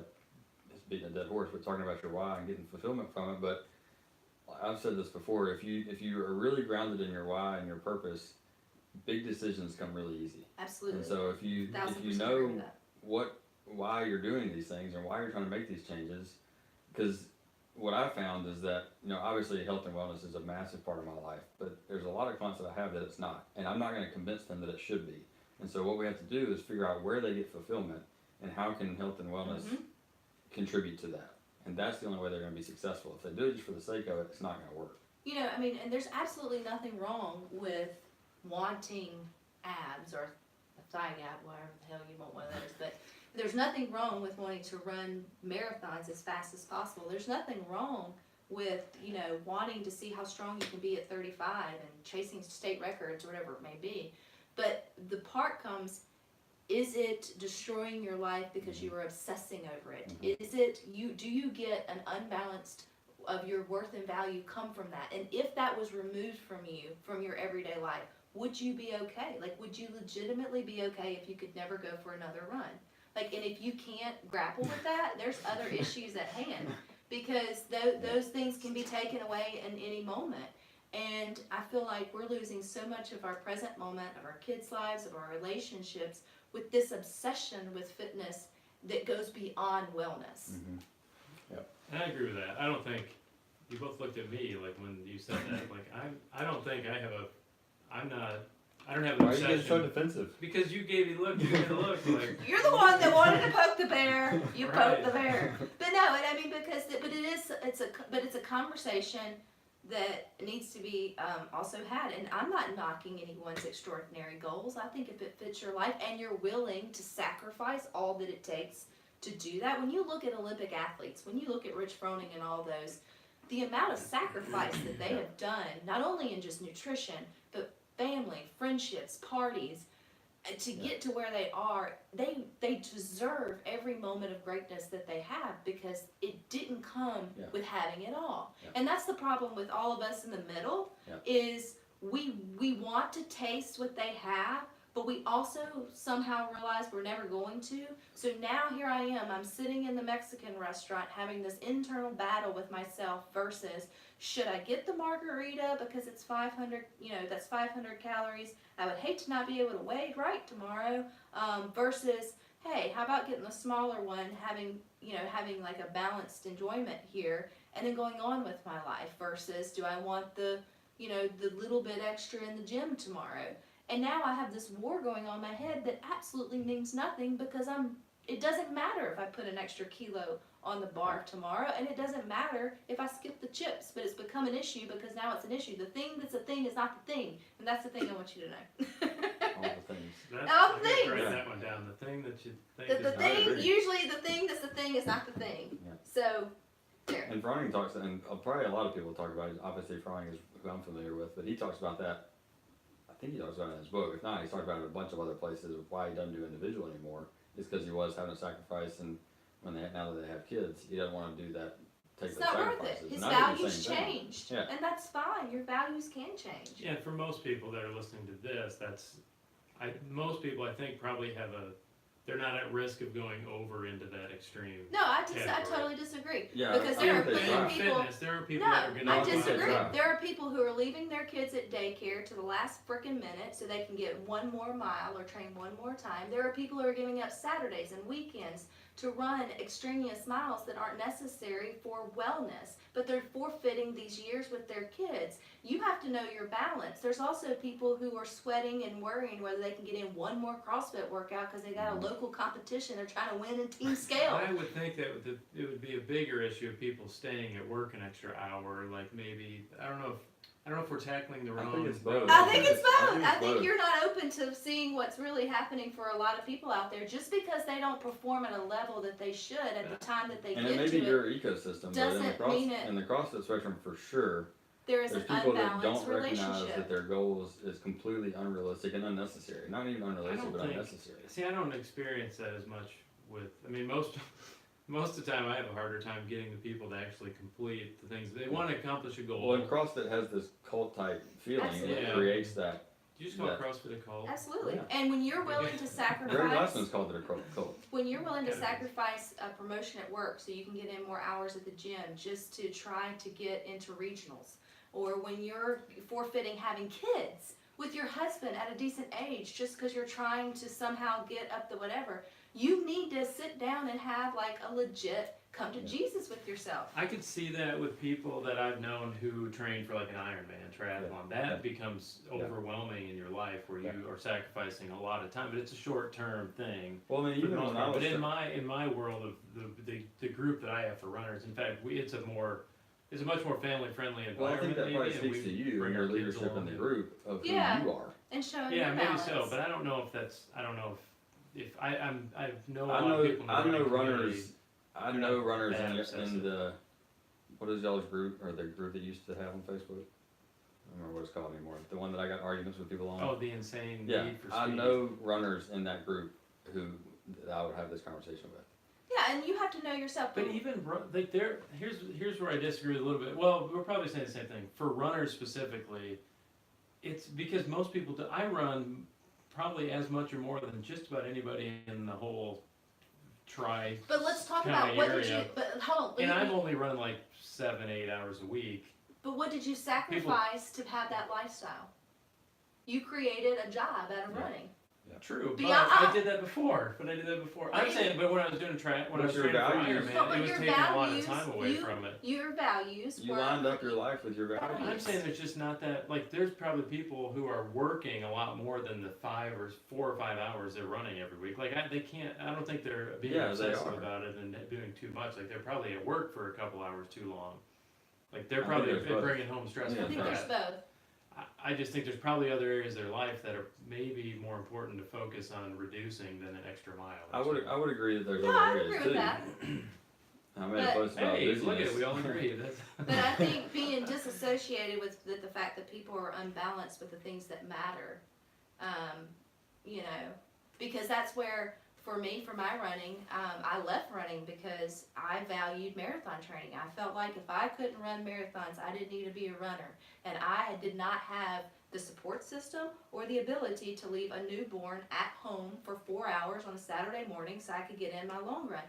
it's beating a dead horse, but talking about your why and getting fulfillment from it. But I've said this before: if you are really grounded in your why and your purpose, big decisions come really easy. Absolutely. And so if you 1000% know agree with that. why you're doing these things and why you're trying to make these changes, because what I found is that, obviously health and wellness is a massive part of my life, but there's a lot of clients that I have that it's not, and I'm not going to convince them that it should be. And so what we have to do is figure out where they get fulfillment and how can health and wellness contribute to that. And that's the only way they're going to be successful. If they do it just for the sake of it, it's not going to work. I mean, and there's absolutely nothing wrong with wanting abs or a thigh gap, whatever the hell you want one of those, but there's nothing wrong with wanting to run marathons as fast as possible. There's nothing wrong with, wanting to see how strong you can be at 35 and chasing state records or whatever it may be. But the part comes, is it destroying your life because you are obsessing over it? Is it, do you get an unbalanced of your worth and value come from that? And if that was removed from you, from your everyday life, would you be okay? Like, would you legitimately be okay if you could never go for another run? Like, and if you can't grapple with that, there's other issues at hand, because those things can be taken away in any moment. And I feel like we're losing so much of our present moment, of our kids' lives, of our relationships, with this obsession with fitness that goes beyond wellness. And I agree with that. I don't think, you both looked at me like when you said that, like I don't think I have I don't have an Why are you obsession. getting so defensive? Because you gave me the look like. You're the one that wanted to poke the bear. You Right. poked the bear. But no, and I mean, it's a conversation that needs to be also had. And I'm not knocking anyone's extraordinary goals. I think if it fits your life and you're willing to sacrifice all that it takes to do that. When you look at Olympic athletes, when you look at Rich Froning and all those, the amount of sacrifice that they have done, not only in just nutrition, but family, friendships, parties, to get to where they are, they deserve every moment of greatness that they have, because it didn't come with having it all. And that's the problem with all of us in the middle, is we want to taste what they have, but we also somehow realize we're never going to. So now here I am, I'm sitting in the Mexican restaurant having this internal battle with myself versus, should I get the margarita because it's 500, that's 500 calories. I would hate to not be able to weigh right tomorrow, versus, hey, how about getting the smaller one, having like a balanced enjoyment here, and then going on with my life, versus, do I want the little bit extra in the gym tomorrow? And now I have this war going on in my head that absolutely means nothing, because it doesn't matter if I put an extra kilo on the bar tomorrow, and it doesn't matter if I skip the chips, but it's become an issue because now it's an issue. The thing that's a thing is not the thing, and that's the thing I want you to know. All the things. All the I gotta things. write that one down. The thing that you think The is not thing, agree. usually the thing that's the thing is not the thing. Yeah. So, there. And Froning talks, and probably a lot of people talk about it. Obviously, Froning is who I'm familiar with, but he talks about that. I think he talks about it in his book. If not, he's talked about it in a bunch of other places of why he doesn't do individual anymore. Is because he was having to sacrifice, and now that they have kids, he doesn't want to do that. Take It's those not worth sacrifices. it. His Not even the values same thing. changed. Yeah. And that's fine. Your values can change. Yeah, for most people that are listening to this, most people I think probably they're not at risk of going over into that extreme. No, I category. totally disagree. Yeah, Because I there are think they plenty of try. people. Fitness, there are people No, that are going to. I I think disagree. that's right. There are people who are leaving their kids at daycare to the last frickin' minute so they can get one more mile or train one more time. There are people who are giving up Saturdays and weekends to run extraneous miles that aren't necessary for wellness, but they're forfeiting these years with their kids. You have to know your balance. There's also people who are sweating and worrying whether they can get in one more CrossFit workout because they got a local competition they're trying to win in team scale. I would think that it would be a bigger issue of people staying at work an extra hour, like maybe, I don't know if I don't know if we're tackling the wrong. think it's both. I think it's I both. think I it's think both. you're not open to seeing what's really happening for a lot of people out there. Just because they don't perform at a level that they should at the time that they And get it may to be it, your ecosystem, but doesn't mean it- in the CrossFit spectrum for sure, there is there's an people that unbalanced don't recognize relationship. that their goal is completely unrealistic and unnecessary. Not even I unrealistic, don't but think. unnecessary. See, I don't experience that as much with. I mean, most of the time, I have a harder time getting the people to actually complete the things they want to accomplish a goal. Well, and CrossFit has this cult type feeling, and Absolutely. it creates that. Do you just call CrossFit a cult? Absolutely. Yeah. And when you're willing to Greg sacrifice, Glassman's called it a cult. when you're willing to Yeah. sacrifice a promotion at work so you can get in more hours at the gym just to try to get into regionals, or when you're forfeiting having kids with your husband at a decent age just because you're trying to somehow get up the whatever, you need to sit down and have like a legit come to Jesus with yourself. I could see that with people that I've known who train for like an Ironman triathlon. Yeah. That becomes overwhelming in your life where you are sacrificing a lot of time, but it's a short-term thing. Well, I mean, For the even most when I part. was But in my world of the group that I have for runners, in fact, it's a much more family friendly well, I environment. think that probably maybe, and speaks to we you bring and your our kids leadership in along the and- group of who Yeah. you are. And showing Yeah, your maybe balance. so, but I don't know if that's. I don't know if I know a I lot of people in the know running runners. community. I They're know not runners that in obsessive. the what is y'all's group or the group that you used to have on Facebook? I don't remember what it's called anymore. The one that I got arguments with people on. Oh, the insane yeah, need for speed. I know runners in that group who that I would have this conversation with. Yeah, and you have to know yourself. But even like here's where I disagree a little bit. Well, we're probably saying the same thing. For runners specifically, it's because most people do. I run probably as much or more than just about anybody in the whole But let's talk kinda about what did you. area. But hold on. And I'm only running like 7-8 hours a week. But what did you sacrifice to have that lifestyle? You created a job out of Yeah. running. True, but Beyond- I did that before. I'm Right. saying, but when I was doing when I But was your training for values- Ironman, But it was your taking a lot of values, time away from it. Your values You were. lined up your life with your values. Values. I'm saying there's just not that, like, there's probably people who are working a lot more than the 4 or 5 hours they're running every week. Like, I don't think they're being Yeah, they obsessive are. about it and doing too much. Like, they're probably at work for a couple hours too long. Like, they're I think probably there's both. bringing home stress I Yeah, from think there's that. both. I just think there's probably other areas of their life that are maybe more important to focus on reducing than an extra mile. I would agree that there's No, other I areas agree too. with that. I made a But- post about Hey, busyness. look at it, we all agree. That's But I think being disassociated with the fact that people are unbalanced with the things that matter, you know, because that's where, for me, for my running, I left running because I valued marathon training. I felt like if I couldn't run marathons, I didn't need to be a runner. And I did not have the support system or the ability to leave a newborn at home for 4 hours on a Saturday morning so I could get in my long run.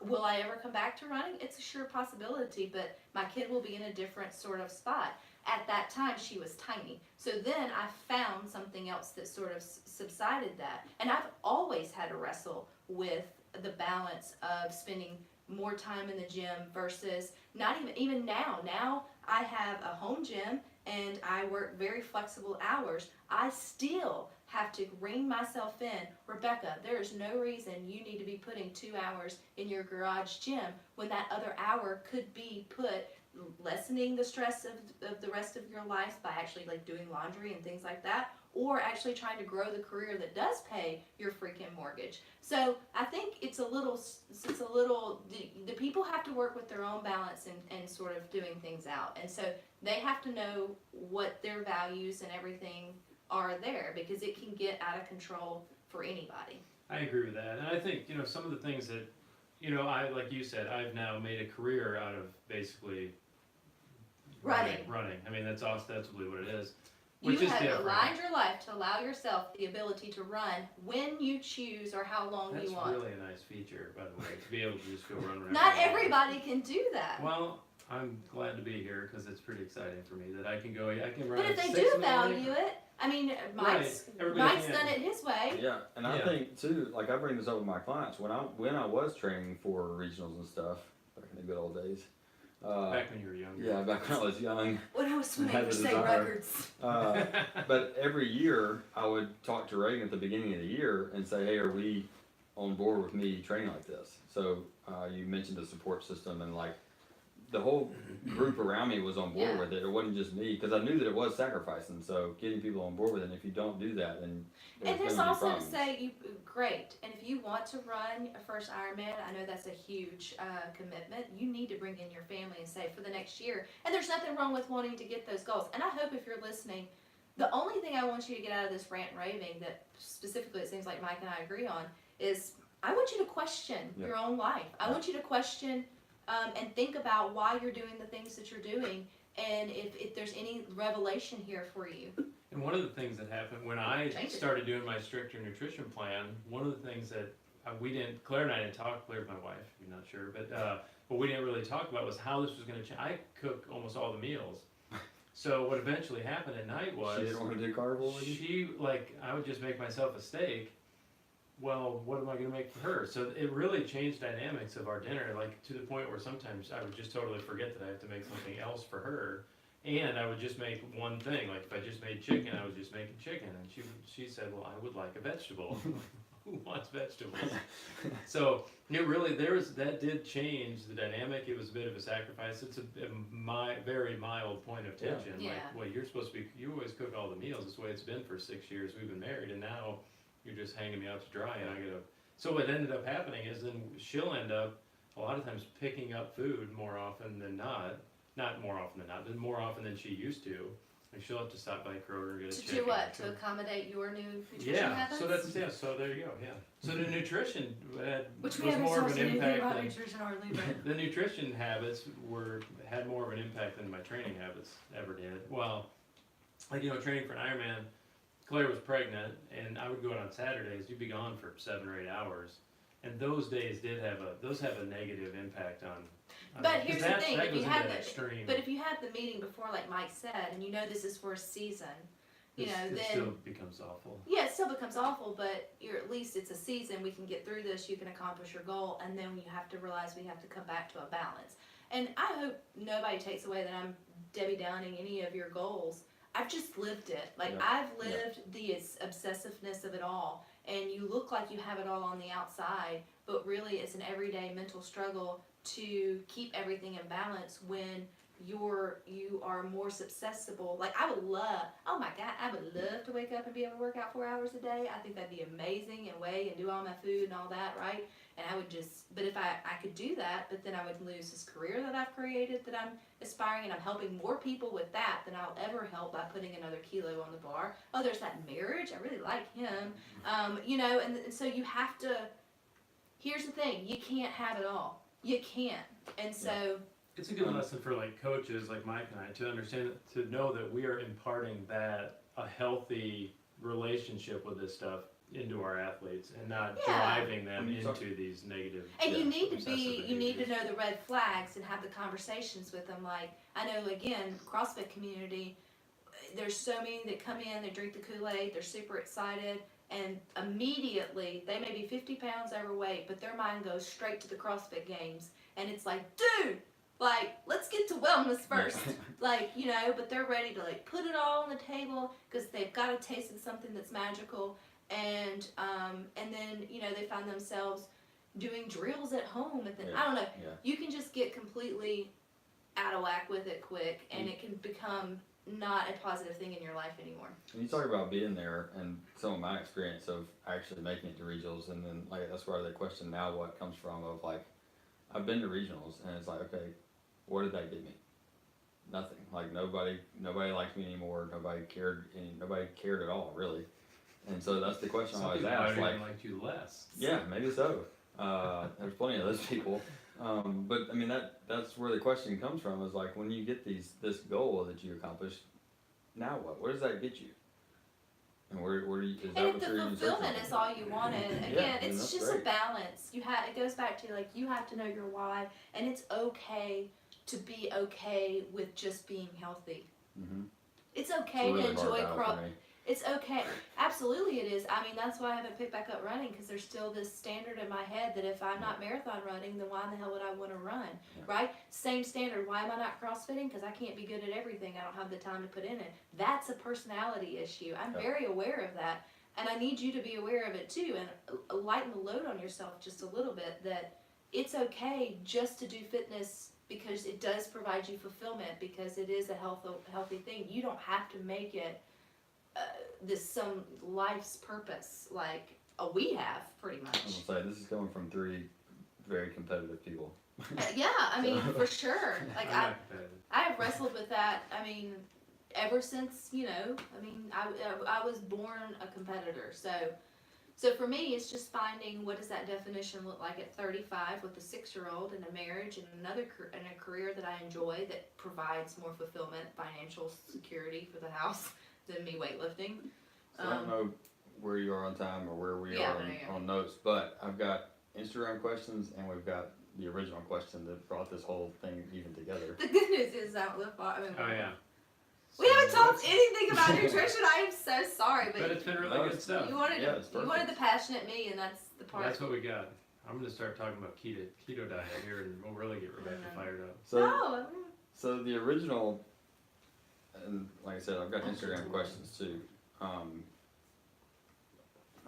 Will I ever come back to running? It's a sure possibility, but my kid will be in a different sort of spot. At that time, she was tiny. So then I found something else that sort of subsided that. And I've always had to wrestle with the balance of spending more time in the gym versus not even now. Now I have a home gym and I work very flexible hours. I still have to rein myself in. Rebecca, there is no reason you need to be putting 2 hours in your garage gym when that other hour could be put lessening the stress of the rest of your life by actually like doing laundry and things like that, or actually trying to grow the career that does pay your freaking mortgage. So I think it's a little, the people have to work with their own balance and sort of doing things out. And so they have to know what their values and everything are there, because it can get out of control for anybody. I agree with that, and I think some of the things that I like you said, I've now made a career out of basically Running. I mean, that's ostensibly what it is. You Which is have different. aligned your life to allow yourself the ability to run when you choose or how long That's you want. really a nice feature, by the way, to be able to just go run whenever Not you want. everybody can do that. Well, I'm glad to be here because it's pretty exciting for me that I can run. But if at they 6 do in the morning. value it, I mean, Mike's Everybody can. done it his way. Yeah, and I Yeah. think too, like I bring this up with my clients when I was training for regionals and stuff back in the good old days. Back when you were younger. Yeah, back when I was young. When I was swimming Had for the state desire. records. But every year I would talk to Reagan at the beginning of the year and say, hey, are we on board with me training like this? So you mentioned the support system and like the whole group around me was on board Yeah. with it. It wasn't just me, because I knew that it was sacrificing. So getting people on board with it, and if you don't do that, then And there's gonna be also to problems. say, great. And if you want to run a first Ironman, I know that's a huge commitment. You need to bring in your family and say for the next year. And there's nothing wrong with wanting to get those goals. And I hope if you're listening, the only thing I want you to get out of this rant and raving that specifically it seems like Mike and I agree on is I want you to question Yeah. your own life. I want you to question and think about why you're doing the things that you're doing, and if there's any revelation here for you. And one of the things that happened when I Change it. started doing my stricter nutrition plan, one of the things that Claire and I didn't talk, Claire's my wife, if you're not sure, but what we didn't really talk about was how this was going to change. I cook almost all the meals. So what eventually happened at night was, She didn't want to do carnivore with you? I would just make myself a steak. Well, what am I going to make for her? So it really changed dynamics of our dinner, like to the point where sometimes I would just totally forget that I have to make something else for her. And I would just make one thing, like if I just made chicken, I was just making chicken. And she said, well, I would like a vegetable. Who wants vegetables? So it really, that did change the dynamic. It was a bit of a sacrifice. It's very mild point of tension. Yeah. Like, well, you always cook all the meals. That's the way it's been for 6 years we've been married. And now you're just hanging me out to dry and so what ended up happening is then she'll end up a lot of times picking up food more often than not more often than not, but more often than she used to. Like she'll have to stop by Kroger and get a To chicken. do what? To accommodate your new nutrition Yeah, habits? so there you go, yeah. So the nutrition Which we was haven't more of talked an anything impact about than, nutrition hardly, but the nutrition habits had more of an impact than my training habits ever did. Well, like, training for an Ironman, Claire was pregnant, and I would go out on Saturdays. You'd be gone for 7 or 8 hours, and those days have a negative impact on. But here's the thing, that if goes you into had that the- extreme. But if you had the meeting before, like Mike said, and you know this is for a season, it then still becomes awful. yeah, it still becomes awful. But at least it's a season. We can get through this. You can accomplish your goal, and then you have to realize we have to come back to a balance. And I hope nobody takes away that I'm Debbie Downing any of your goals. I've just lived it. Like Yeah. I've lived the obsessiveness of it all, and you look like you have it all on the outside, but really it's an everyday mental struggle to keep everything in balance when you are more susceptible. Like I would love, oh my God, I would love to wake up and be able to work out 4 hours a day. I think that'd be amazing and weigh and do all my food and all that, right? And I would but if I could do that, but then I would lose this career that I've created that I'm aspiring, and I'm helping more people with that than I'll ever help by putting another kilo on the bar. Oh, there's that marriage. I really like him. And so you have to, here's the thing, you can't have it all. You can't. And so It's a good lesson for like coaches like Mike and I to understand, to know that we are imparting a healthy relationship with this stuff into our athletes and not Yeah. driving them When you talk- into these negative. and you need to obsessive you need to behaviors. know the red flags and have the conversations with them. Like I know again, CrossFit community, there's so many that come in, they drink the Kool-Aid, they're super excited, and immediately they may be 50 pounds overweight, but their mind goes straight to the CrossFit games, and it's like, dude, like let's get to wellness first. Like, but they're ready to like put it all on the table because they've got a taste of something that's magical. And then they find themselves doing drills at home, and then I don't know. Yeah. You can just get completely out of whack with it quick, and it can become not a positive thing in your life anymore. When you talk about being there and some of my experience of actually making it to regionals, and then like that's where the question now what comes from of like I've been to regionals and it's like, okay, what did that get me? Nothing. Like nobody liked me anymore. Nobody cared at all, really. And so that's the question I Some always people ask. might Like, even like you less. yeah, maybe so. There's plenty of those people. But I mean that's where the question comes from is like when you get this goal that you accomplish, now what? Where does that get you? And where do you, is that And what if you're the even fulfillment searching is for? all you wanted, again, Yeah, I mean, it's that's just great. a balance. It goes back to like you have to know your why, and it's okay to be okay with just being healthy. Mm-hmm. It's okay It's a really to hard enjoy battle for me. It's okay. Absolutely it is. I mean, that's why I haven't picked back up running, because there's still this standard in my head that if I'm not marathon running, then why in the hell would I want to run, Yeah. right? Same standard. Why am I not crossfitting? Because I can't be good at everything. I don't have the time to put in it. That's a personality issue. I'm Yeah. very aware of that, and I need you to be aware of it too, and lighten the load on yourself just a little bit, that it's okay just to do fitness because it does provide you fulfillment, because it is a healthy thing. You don't have to make it some life's purpose like we have pretty much. I'm gonna say this is coming from 3 very competitive people. Yeah, I mean, for sure. Like I'm not competitive. I have wrestled with that. I mean, ever since, you know, I mean, I was born a competitor. So for me, it's just finding what does that definition look like at 35 with a 6-year-old and a marriage and a career that I enjoy that provides more fulfillment, financial security for the house than me weightlifting. So I don't know where you are on time or where we Yeah, are no. on notes, but I've got Instagram questions and we've got the original question that brought this whole thing even together. The good news is I don't live far. I mean, Oh yeah. we haven't So talked let's- anything about nutrition. I am so sorry, But it's been really good stuff. you wanted Yeah, it's you wanted the perfect. passionate me, and that's the part. That's what we got. I'm gonna start talking about keto diet here, and we'll really get Rebecca fired up. So, No. so the original, and like I said, I've got Instagram questions too. I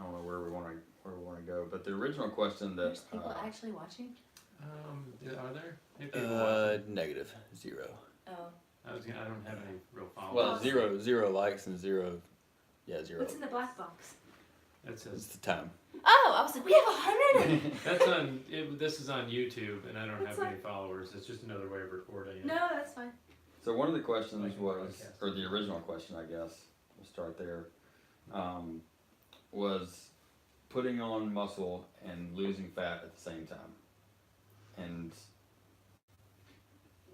don't know where we want to go, but the original question that There's people actually watching. Are there? Maybe people watching? Negative, 0. Oh, I don't have any real followers. Well, Zero likes and 0, 0. what's in the black box? That It's says the time. Oh, I was like, we have 100. that's on. This is on YouTube, and I don't That's have any followers. It's just another way of recording it. No, that's fine. So one of the questions Like a was, broadcast. or the original question, I guess, we'll start there, was putting on muscle and losing fat at the same time. And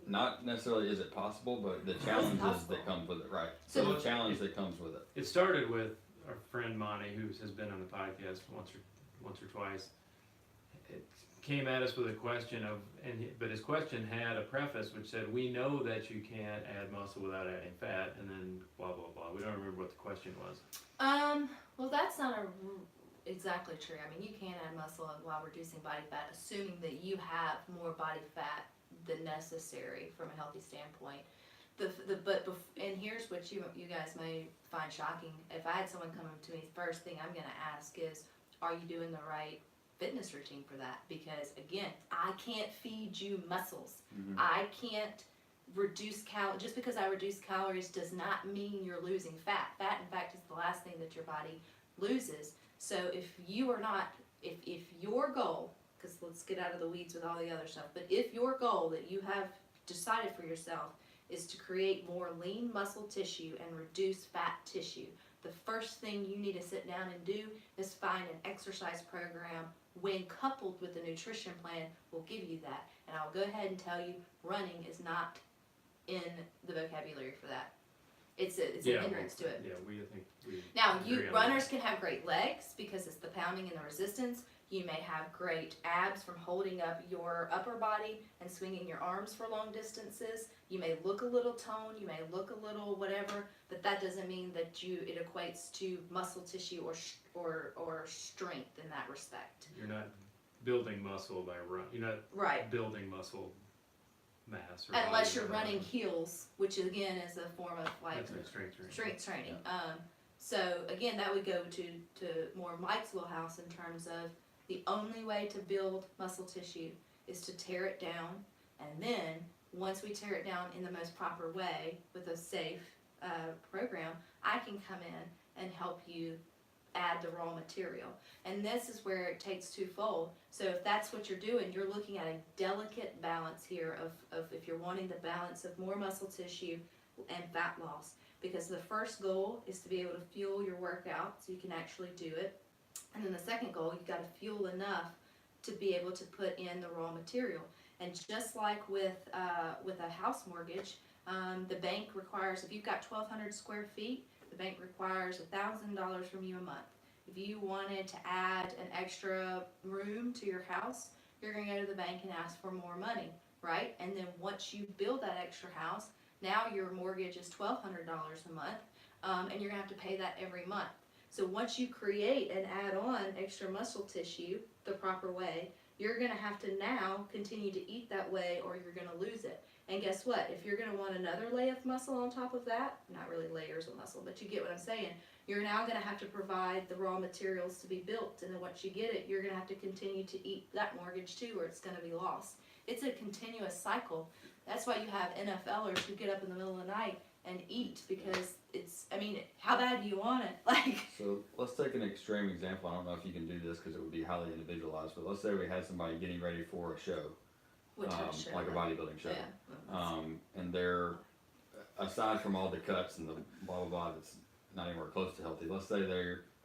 not necessarily is it possible, but the challenges possible? that come with it, right? So- So the challenge that comes with it. It started with our friend Monty, who has been on the podcast once or twice. It came at us with a question of, but his question had a preface which said, "We know that you can't add muscle without adding fat," and then blah blah blah. We don't remember what the question was. Well, that's not exactly true. I mean, you can add muscle while reducing body fat, assuming that you have more body fat than necessary from a healthy standpoint. And here's what you guys may find shocking. If I had someone come up to me, first thing I'm going to ask is, are you doing the right fitness routine for that? Because again, I can't feed you muscles. Mhm. I can't reduce just because I reduce calories does not mean you're losing fat. Fat, in fact, is the last thing that your body loses. So if you are not, if your goal, because let's get out of the weeds with all the other stuff, but if your goal that you have decided for yourself is to create more lean muscle tissue and reduce fat tissue, the first thing you need to sit down and do is find an exercise program when coupled with a nutrition plan will give you that. And I'll go ahead and tell you, running is not in the vocabulary for that. It's an hindrance to it. Yeah, I think we. Now, agree on runners can have great legs because it's the pounding and the resistance. You may have great abs from holding up your upper body and swinging your arms for long distances. You may look a little toned, you may look a little whatever, but that doesn't mean that it equates to muscle tissue or strength in that respect. You're not building muscle by run. You're not Right. building musle mass. Or Unless volume you're by running running. heels, which again is a form of like That's like strength training. strength training. So again, that would go to more Mike's wheelhouse in terms of the only way to build muscle tissue is to tear it down, and then once we tear it down in the most proper way with a safe program, I can come in and help you add the raw material. And this is where it takes twofold. So if that's what you're doing, you're looking at a delicate balance here of if you're wanting the balance of more muscle tissue and fat loss. Because the first goal is to be able to fuel your workout so you can actually do it. And then the second goal, you've got to fuel enough to be able to put in the raw material. And just like with a house mortgage, the bank requires, if you've got 1,200 square feet, the bank requires $1,000 from you a month. If you wanted to add an extra room to your house, you're going to go to the bank and ask for more money, right? And then once you build that extra house, now your mortgage is $1,200 a month, and you're going to have to pay that every month. So once you create and add on extra muscle tissue the proper way, you're going to have to now continue to eat that way or you're going to lose it. And guess what? If you're going to want another layer of muscle on top of that, not really layers of muscle, but you get what I'm saying, you're now going to have to provide the raw materials to be built. And then once you get it, you're going to have to continue to eat that mortgage too, or it's going to be lost. it's a continuous cycle. That's why you have NFLers who get up in the middle of the night and eat, because it's, I mean, how bad do you want it? Like, So let's take an extreme example. I don't know if you can do this because it would be highly individualized, but let's say we had somebody getting ready for a show, what type of show? like a bodybuilding show. Yeah. And they're, aside from all the cuts and the blah blah blah that's not anywhere close to healthy, let's say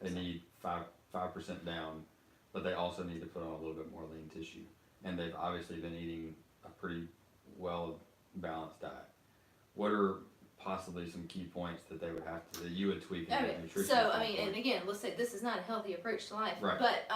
they need 5% down, but they also need to put on a little bit more lean tissue, and they've obviously been eating a pretty well balanced diet. What are possibly some key points that they would have to, that you would tweak in Okay, their nutrition? so I mean, and again, let's say this is not a healthy approach to life, Right. but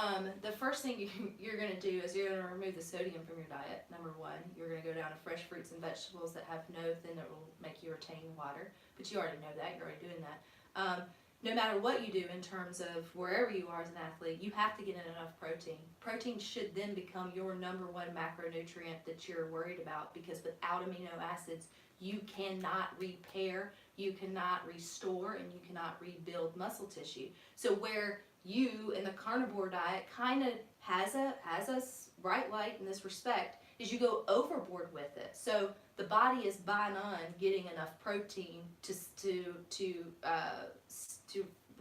the first thing you're going to do is you're going to remove the sodium from your diet. Number one, you're going to go down to fresh fruits and vegetables that have no thing that will make you retain water, but you already know that, you're already doing that. No matter what you do in terms of wherever you are as an athlete, you have to get in enough protein. Protein should then become your number one macronutrient that you're worried about, because without amino acids, you cannot repair, you cannot restore, and you cannot rebuild muscle tissue. So where you in the carnivore diet kind of has a bright light in this respect is you go overboard with it. So the body is by none getting enough protein to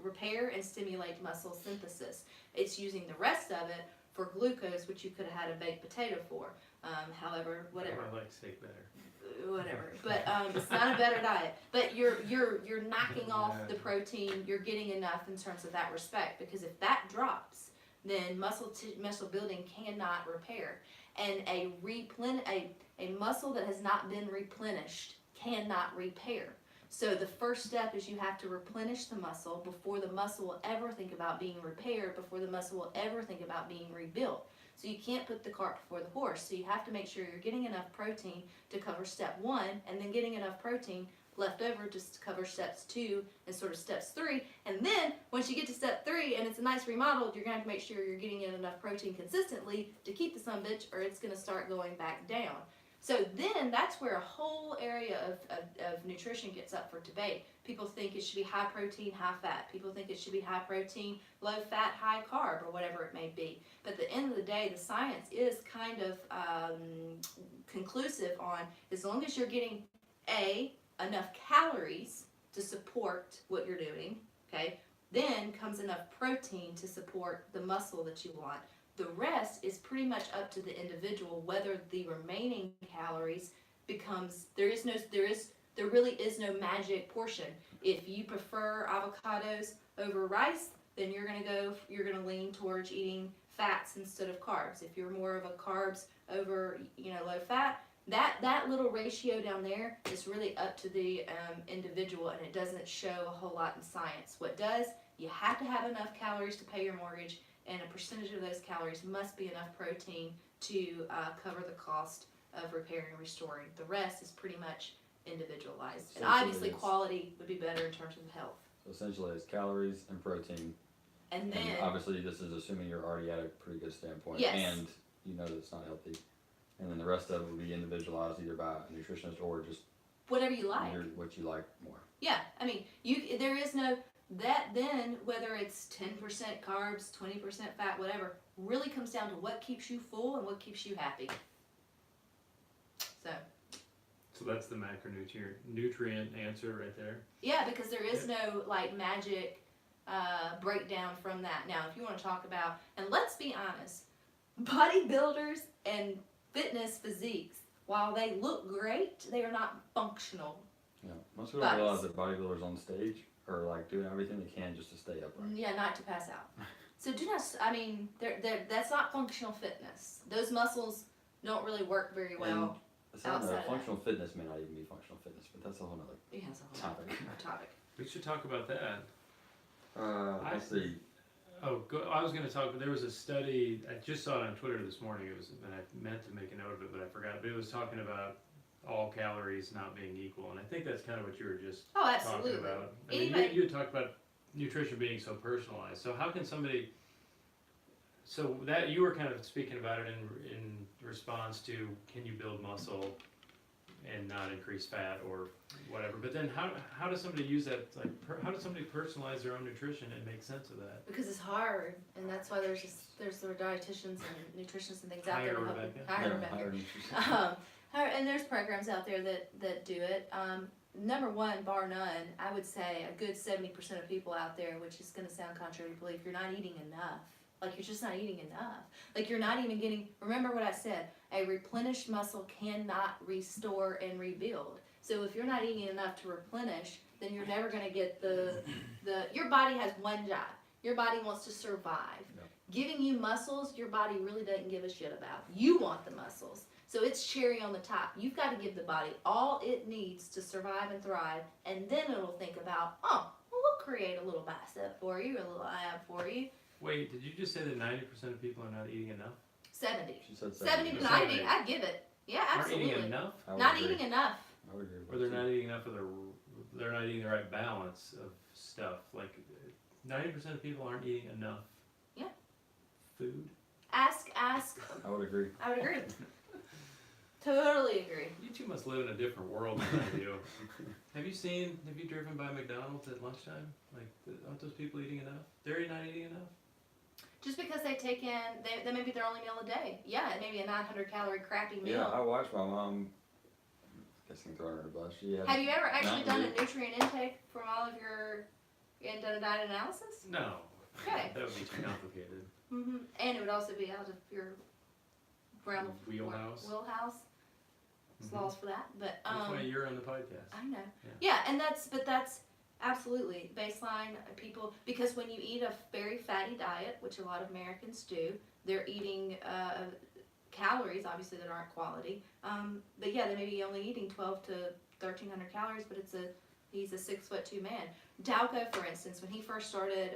repair and stimulate muscle synthesis. It's using the rest of it for glucose, which you could have had a baked potato for. However, whatever. I like steak better. Whatever, but it's not a better diet. But you're knocking off the protein. You're getting enough in terms of that respect, because if that drops, then muscle building cannot repair, and a muscle that has not been replenished cannot repair. So the first step is you have to replenish the muscle before the muscle will ever think about being repaired, before the muscle will ever think about being rebuilt. So you can't put the cart before the horse. So you have to make sure you're getting enough protein to cover step 1, and then getting enough protein left over just to cover steps 2 and sort of steps 3. And then once you get to step 3 and it's a nice remodeled, you're going to have to make sure you're getting in enough protein consistently to keep the son-bitch, or it's going to start going back down. So then that's where a whole area of nutrition gets up for debate. People think it should be high protein, high fat. People think it should be high protein, low fat, high carb, or whatever it may be. But at the end of the day, the science is kind of conclusive on, as long as you're getting enough calories to support what you're doing, okay, then comes enough protein to support the muscle that you want. The rest is pretty much up to the individual whether the remaining calories becomes, there really is no magic portion. If you prefer avocados over rice, then you're gonna lean towards eating fats instead of carbs. If you're more of a carbs over low fat, that little ratio down there is really up to the individual, and it doesn't show a whole lot in science. What does, you have to have enough calories to pay your mortgage, and a percentage of those calories must be enough protein to cover the cost of repairing and restoring. The rest is pretty much individualized. And obviously quality would be better in terms of health. So essentially it's calories and protein. And then, obviously this is assuming you're already at a pretty good standpoint. Yes. And you know that it's not healthy. And then the rest of it will be individualized either by a nutritionist or just whatever you like. what you like more. Yeah, I mean, there is no, that then, whether it's 10% carbs, 20% fat, whatever, really comes down to what keeps you full and what keeps you happy. So that's the macronutrient answer right there. Yeah, because there is no like magic breakdown from that. Now, if you want to talk about, and let's be honest, bodybuilders and fitness physiques, while they look great, they are not functional. Yeah, most people don't realize that bodybuilders on stage are like doing everything they can just to stay upright. Yeah, not to pass out. So do not, I mean, that's not functional fitness. Those muscles don't really work very well. Functional fitness may not even be functional fitness, but that's a whole other topic. We should talk about that. Let's see. I was going to talk, but there was a study, I just saw it on Twitter this morning, and I meant to make a note of it, but I forgot, but it was talking about all calories not being equal, and I think that's kind of what you were just talking about. I mean, you had talked about nutrition being so personalized, so how can somebody, so that you were kind of speaking about it in response to, can you build muscle and not increase fat or whatever. But then how does somebody use that? Like, how does somebody personalize their own nutrition and make sense of that? Because it's hard, and that's why there's the dietitians and nutritionists and things out there. Hire to help you. Rebecca. Hire Yeah, Rebecca. higher nutrition. And there's programs out there that do it. Number one, bar none, I would say a good 70% of people out there, which is going to sound contrary to belief, you're not eating enough. Like, you're just not eating enough. Like, you're not even getting, remember what I said, a replenished muscle cannot restore and rebuild. So if you're not eating enough to replenish, then you're never going to get your body has one job. Your body wants to survive. Yep. Giving you muscles, your body really doesn't give a shit about. You want the muscles. So it's cherry on the top. You've got to give the body all it needs to survive and thrive, and then it'll think about, oh, well, we'll create a little bicep for you, a little ab for you. Wait, did you just say that 90% of people are not eating enough? 70. She said 70 to 70%. 90, I give it. Yeah, Aren't eating absolutely. enough? I would Not agree. eating enough. I would agree with Or they're that not eating enough of they're not eating the right balance of stuff. Like 90% of people aren't eating enough. Yeah. Food. Ask. too. I would agree. I would agree. Totally agree. You two must live in a different world than I do. Have you driven by McDonald's at lunchtime? Like, aren't those people eating enough? They're not eating enough? Just because they take in, they may be their only meal a day. Yeah, it may be a 900 calorie crappy meal. Yeah, I watched my mom. Guessing throwing her a bus. She had. Have you ever actually done a 90. nutrient intake from all of your, and done a diet analysis? No. Okay. That would be too complicated. And it would also be out of your realm of Wheelhouse. wheelhouse. There's laws for that, but That's why you're on the podcast. I know. Yeah, and that's absolutely baseline people, because when you eat a very fatty diet, which a lot of Americans do, they're eating calories, obviously, that aren't quality. But yeah, they may be only eating 12 to 1,300 calories, but he's a 6'2" man. Dalco, for instance, when he first started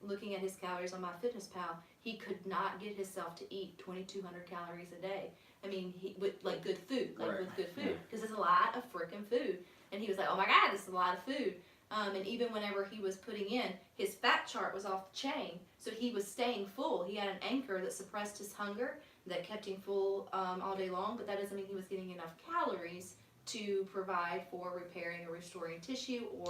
looking at his calories on MyFitnessPal, he could not get himself to eat 2,200 calories a day. I mean, with good food, Right. with good food, because it's a lot of freaking food. And he was like, oh my God, this is a lot of food. And even whenever he was putting in, his fat chart was off the chain, so he was staying full. He had an anchor that suppressed his hunger, that kept him full all day long, but that doesn't mean he was getting enough calories to provide for repairing or restoring tissue or